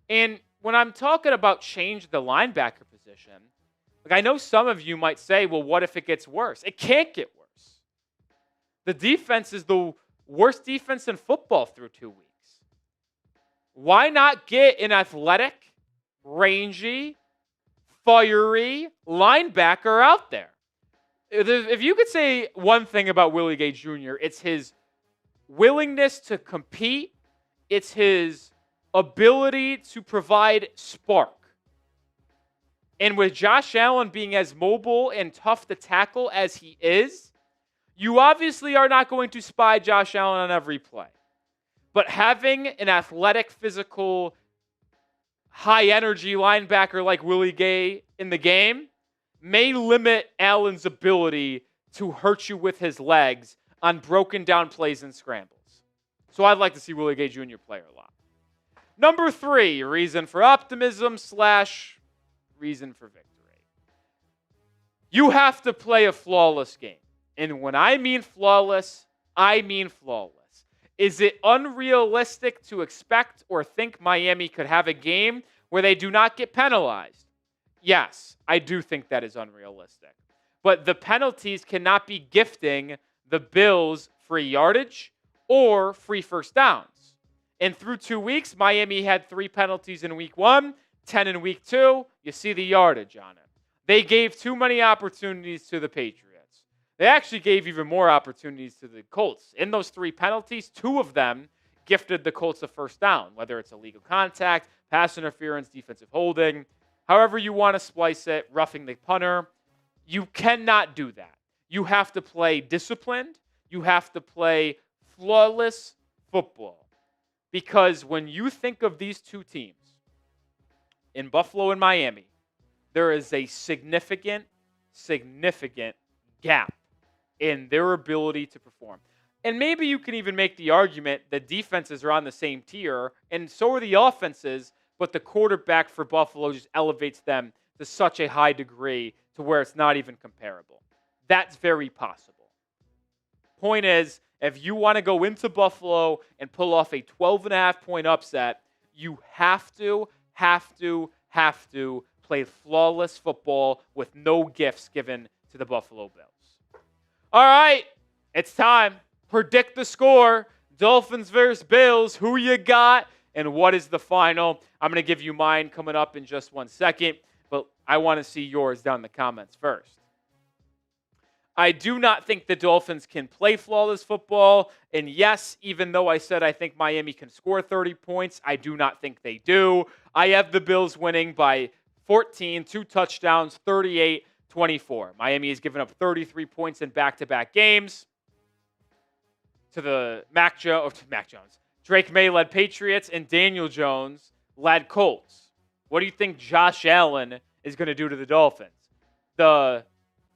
And when I'm talking about change the linebacker position, like I know some of you might say, well, what if it gets worse? It can't get worse. The defense is the worst defense in football through 2 weeks. Why not get an athletic, rangy, fiery linebacker out there? If you could say one thing about Willie Gay Jr., it's his willingness to compete. It's his ability to provide spark. And with Josh Allen being as mobile and tough to tackle as he is, you obviously are not going to spy Josh Allen on every play. But having an athletic, physical, high-energy linebacker like Willie Gay in the game may limit Allen's ability to hurt you with his legs on broken down plays and scrambles. So I'd like to see Willie Gay Jr. play a lot. Number 3, reason for optimism / reason for victory. You have to play a flawless game. And when I mean flawless, I mean flawless. Is it unrealistic to expect or think Miami could have a game where they do not get penalized? Yes, I do think that is unrealistic. But the penalties cannot be gifting the Bills free yardage or free first downs. And through 2 weeks, Miami had 3 penalties in week 1, 10 in week 2. You see the yardage on it. They gave too many opportunities to the Patriots. They actually gave even more opportunities to the Colts. In those 3 penalties, 2 of them gifted the Colts a first down, whether it's illegal contact, pass interference, defensive holding, however you want to splice it, roughing the punter. You cannot do that. You have to play disciplined. You have to play flawless football. Because when you think of these 2 teams, in Buffalo and Miami, there is a significant gap in their ability to perform. And maybe you can even make the argument that defenses are on the same tier, and so are the offenses, but the quarterback for Buffalo just elevates them to such a high degree to where it's not even comparable. That's very possible. Point is, if you want to go into Buffalo and pull off a 12.5-point upset, you have to play flawless football with no gifts given to the Buffalo Bills. All right, it's time. Predict the score. Dolphins versus Bills. Who you got and what is the final? I'm going to give you mine coming up in just 1 second, but I want to see yours down in the comments first. I do not think the Dolphins can play flawless football. And yes, even though I said I think Miami can score 30 points, I do not think they do. I have the Bills winning by 14, 2 touchdowns, 38-24. Miami has given up 33 points in back-to-back games to the Drake May-led Patriots and Daniel Jones-led Colts. What do you think Josh Allen is going to do to the Dolphins? The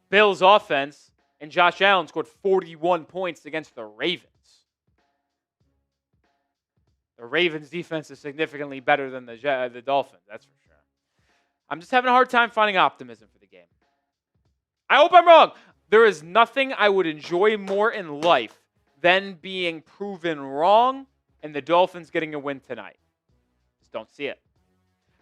Bills offense and Josh Allen scored 41 points against the Ravens. The Ravens defense is significantly better than the Dolphins, that's for sure. I'm just having a hard time finding optimism for the game. I hope I'm wrong. There is nothing I would enjoy more in life than being proven wrong and the Dolphins getting a win tonight. Just don't see it.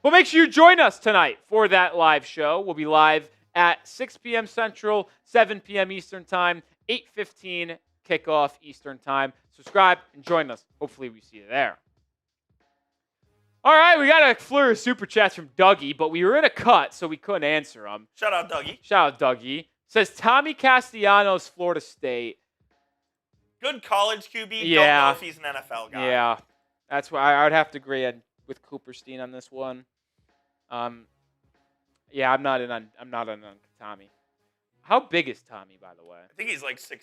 But make sure you join us tonight for that live show. We'll be live at 6 p.m. Central, 7 p.m. Eastern Time, 8:15 kickoff Eastern Time. Subscribe and join us. Hopefully we see you there. All right, we got a flurry of super chats from Dougie, but we were in a cut, so we couldn't answer them. Shout out, Dougie. Shout out, Dougie. Says Tommy Castellanos, Florida State. Good college QB. Yeah. Don't know if he's an NFL guy. Yeah, that's why I would have to agree with Cooperstein on this one. Yeah, I'm not in on Tommy. How big is Tommy, by the way? I think he's like 6'2". I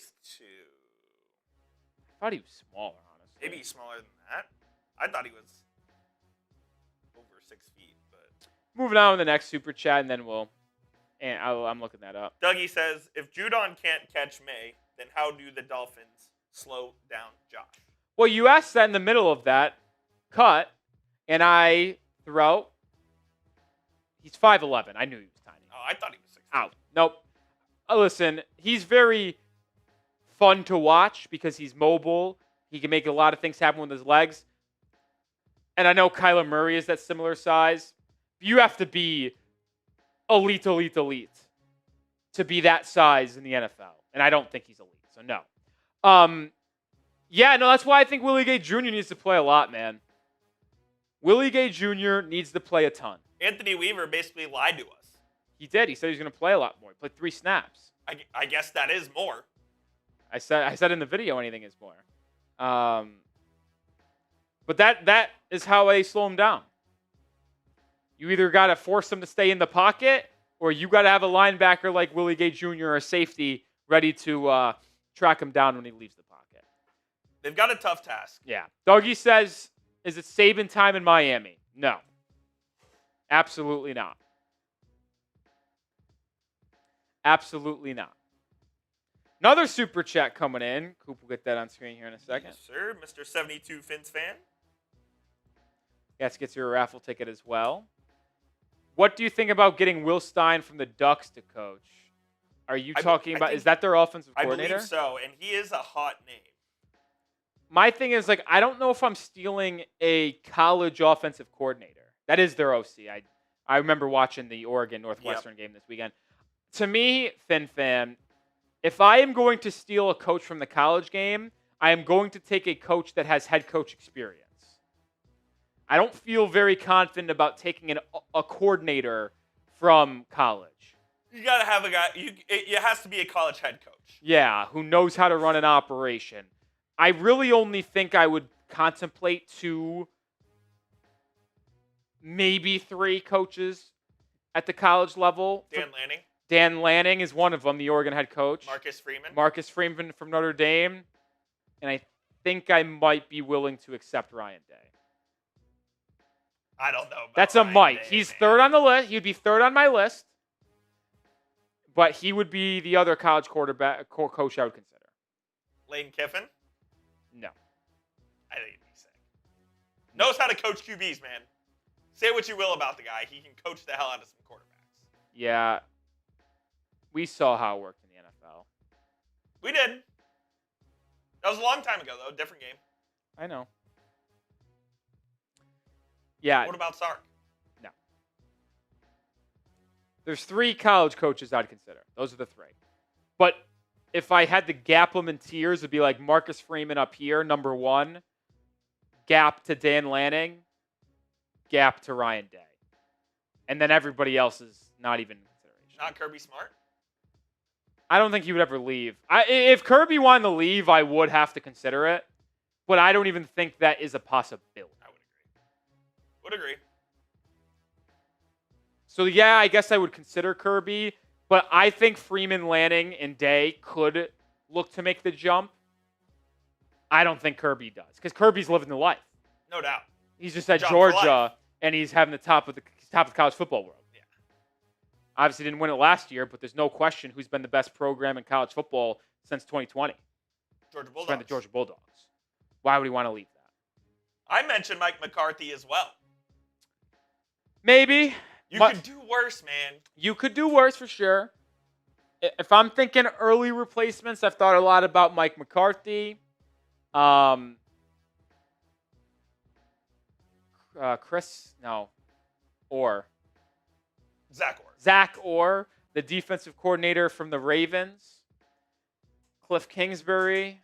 thought he was smaller, honestly. Maybe he's smaller than that. I thought he was over 6 feet. But Moving on to the next super chat, and then I'm looking that up. Dougie says, if Judon can't catch May, then how do the Dolphins slow down Josh? Well, you asked that in the middle of that cut, and I threw out. He's 5'11". I knew he was tiny. Oh, I thought he was 6 feet. Out. Nope. Listen, he's very fun to watch because he's mobile. He can make a lot of things happen with his legs. And I know Kyler Murray is that similar size. You have to be elite to be that size in the NFL. And I don't think he's elite, so no. That's why I think Willie Gay Jr. needs to play a lot, man. Willie Gay Jr. needs to play a ton. Anthony Weaver basically lied to us. He did. He said he was going to play a lot more. He played 3 snaps. I guess that is more. I said in the video anything is more. But that is how they slow him down. You either got to force him to stay in the pocket, or you got to have a linebacker like Willie Gay Jr. or a safety ready to track him down when he leaves the pocket. They've got a tough task. Yeah. Dougie says, is it Saban time in Miami? No. Absolutely not. Absolutely not. Another super chat coming in. Coop will get that on screen here in a second. Yes, sir. Mr. 72 Fins fan. Yes, gets you a raffle ticket as well. What do you think about getting Will Stein from the Ducks to coach? Are you I talking about? think- Is that their offensive I coordinator? believe so, and he is a hot name. My thing is, like, I don't know if I'm stealing a college offensive coordinator. That is their OC. I remember watching the Oregon Northwestern game this weekend. To me, FinFam, if I am going to steal a coach from the college game, I am going to take a coach that has head coach experience. I don't feel very confident about taking a coordinator from college. You gotta have a guy. It has to be a college head coach. Yeah, who knows how to run an operation. I really only think I would contemplate 2, maybe 3 coaches at the college level. Dan Lanning, Dan Lanning is one of them, the Oregon head coach. Marcus Freeman. From Notre Dame. And I think I might be willing to accept Ryan Day. I don't know. About That's a Ryan might. Day, He's man. third on the list. He'd be third on my list. But he would be the other college quarterback coach I would consider. Lane Kiffin. No. I think he'd be sick. Knows how to coach QBs, man. Say what you will about the guy. He can coach the hell out of some quarterbacks. Yeah. We saw how it worked in the NFL. We did. That was a long time ago, though. Different game. I know. Yeah. What about Sark? No. There's 3 college coaches I'd consider. Those are the 3. But if I had to gap them in tiers, it'd be like Marcus Freeman up here, number 1. Gap to Dan Lanning. Gap to Ryan Day. And then everybody else is not even in consideration. Not Kirby Smart? I don't think he would ever leave. If Kirby wanted to leave, I would have to consider it. But I don't even think that is a possibility. I would agree. So, yeah, I guess I would consider Kirby. But I think Freeman, Lanning, and Day could look to make the jump. I don't think Kirby does. Because Kirby's living the life. No doubt. He's just at Job for life. Georgia, and he's having the top of the college football world. Yeah. Obviously didn't win it last year, but there's no question who's been the best program in college football since 2020. Georgia It's Bulldogs. been the Georgia Bulldogs. Why would he want to leave that? I mentioned Mike McCarthy as well. Maybe. You could do worse, man. You could do worse for sure. If I'm thinking early replacements, I've thought a lot about Mike McCarthy. Zach Orr, the defensive coordinator from the Ravens. Cliff Kingsbury.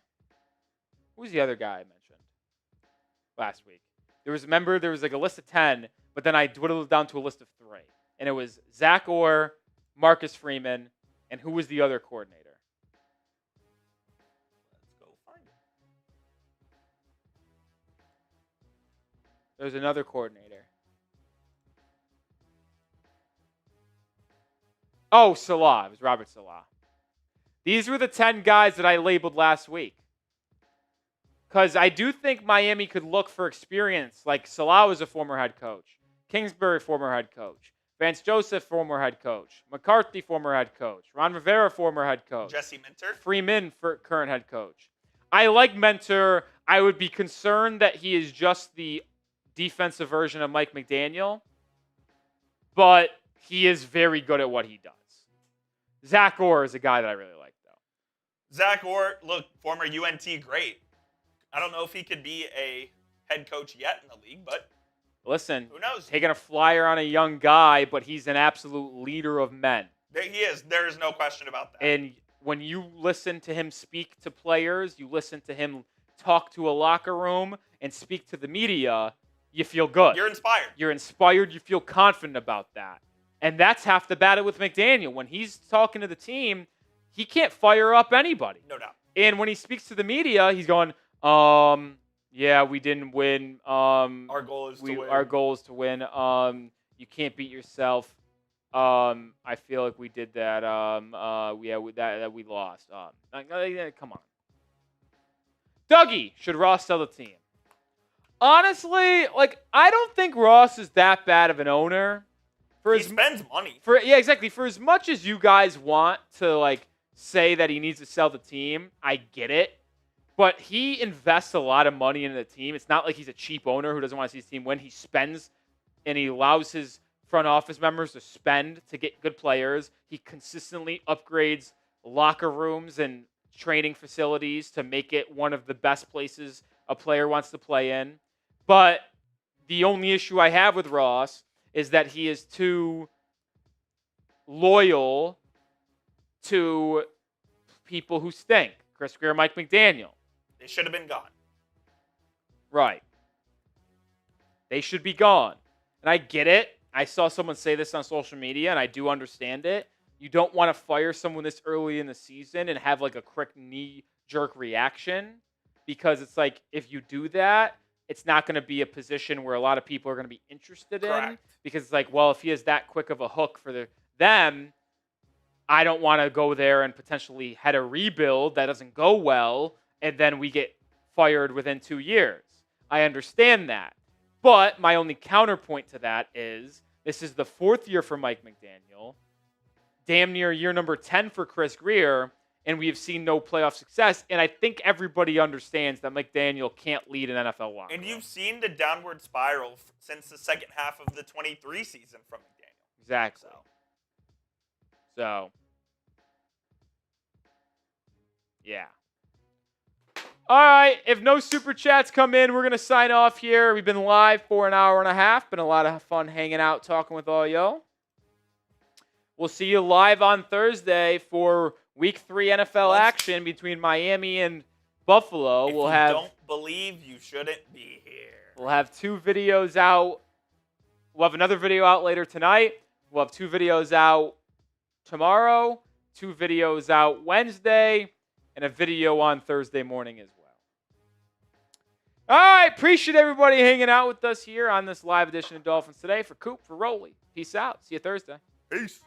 Who's the other guy I mentioned last week? There was like a list of 10, but then I dwindled it down to a list of 3. And it was Zach Orr, Marcus Freeman, and who was the other coordinator? Let's go find it. There was another coordinator. Oh, Salah. It was Robert Salah. These were the 10 guys that I labeled last week. Because I do think Miami could look for experience. Like Salah was a former head coach. Kingsbury, former head coach. Vance Joseph, former head coach. McCarthy, former head coach. Ron Rivera, former head coach. Jesse Minter. Freeman, current head coach. I like Mentor. I would be concerned that he is just the defensive version of Mike McDaniel. But he is very good at what he does. Zach Orr is a guy that I really like, though. Zach Orr, look, former UNT great. I don't know if he could be a head coach yet in the league, but listen, who knows? Taking a flyer on a young guy, but he's an absolute leader of men. He is. There is no question about that. And when you listen to him speak to players, you listen to him talk to a locker room and speak to the media, you feel good. You're inspired. You're inspired. You feel confident about that. And that's half the battle with McDaniel. When he's talking to the team, he can't fire up anybody. No doubt. And when he speaks to the media, he's going, yeah, we didn't win. Our goal is to win. Our goal is to win. You can't beat yourself. I feel like we did that. That we lost. Come on. Dougie, should Ross sell the team? Honestly, I don't think Ross is that bad of an owner. He spends money. Exactly. For as much as you guys want to say that he needs to sell the team, I get it. But he invests a lot of money into the team. It's not like he's a cheap owner who doesn't want to see his team win. He spends and he allows his front office members to spend to get good players. He consistently upgrades locker rooms and training facilities to make it one of the best places a player wants to play in. But the only issue I have with Ross is that he is too loyal to people who stink. Chris Greer, Mike McDaniel. They should have been gone. Right. They should be gone. And I get it. I saw someone say this on social media, and I do understand it. You don't want to fire someone this early in the season and have like a quick knee-jerk reaction, because it's like if you do that, it's not going to be a position where a lot of people are going to be interested in, because it's like, well, if he has that quick of a hook for them, I don't want to go there and potentially head a rebuild that doesn't go well, and then we get fired within 2 years. I understand that. But my only counterpoint to that is this is the 4th year for Mike McDaniel, damn near year number 10 for Chris Greer, and we have seen no playoff success. And I think everybody understands that McDaniel can't lead an NFL locker room. And you've seen the downward spiral since the second half of the 23 season from McDaniel. Exactly. So, yeah. All right, if no super chats come in, we're going to sign off here. We've been live for an hour and a half. Been a lot of fun hanging out, talking with all y'all. We'll see you live on Thursday for Week 3 NFL action between Miami and Buffalo. If you don't believe, you shouldn't be here. We'll have 2 videos out. We'll have another video out later tonight. We'll have 2 videos out tomorrow, 2 videos out Wednesday, and a video on Thursday morning as well. All right, appreciate everybody hanging out with us here on this live edition of Dolphins Today. For Coop, for Rolly, peace out. See you Thursday. Peace.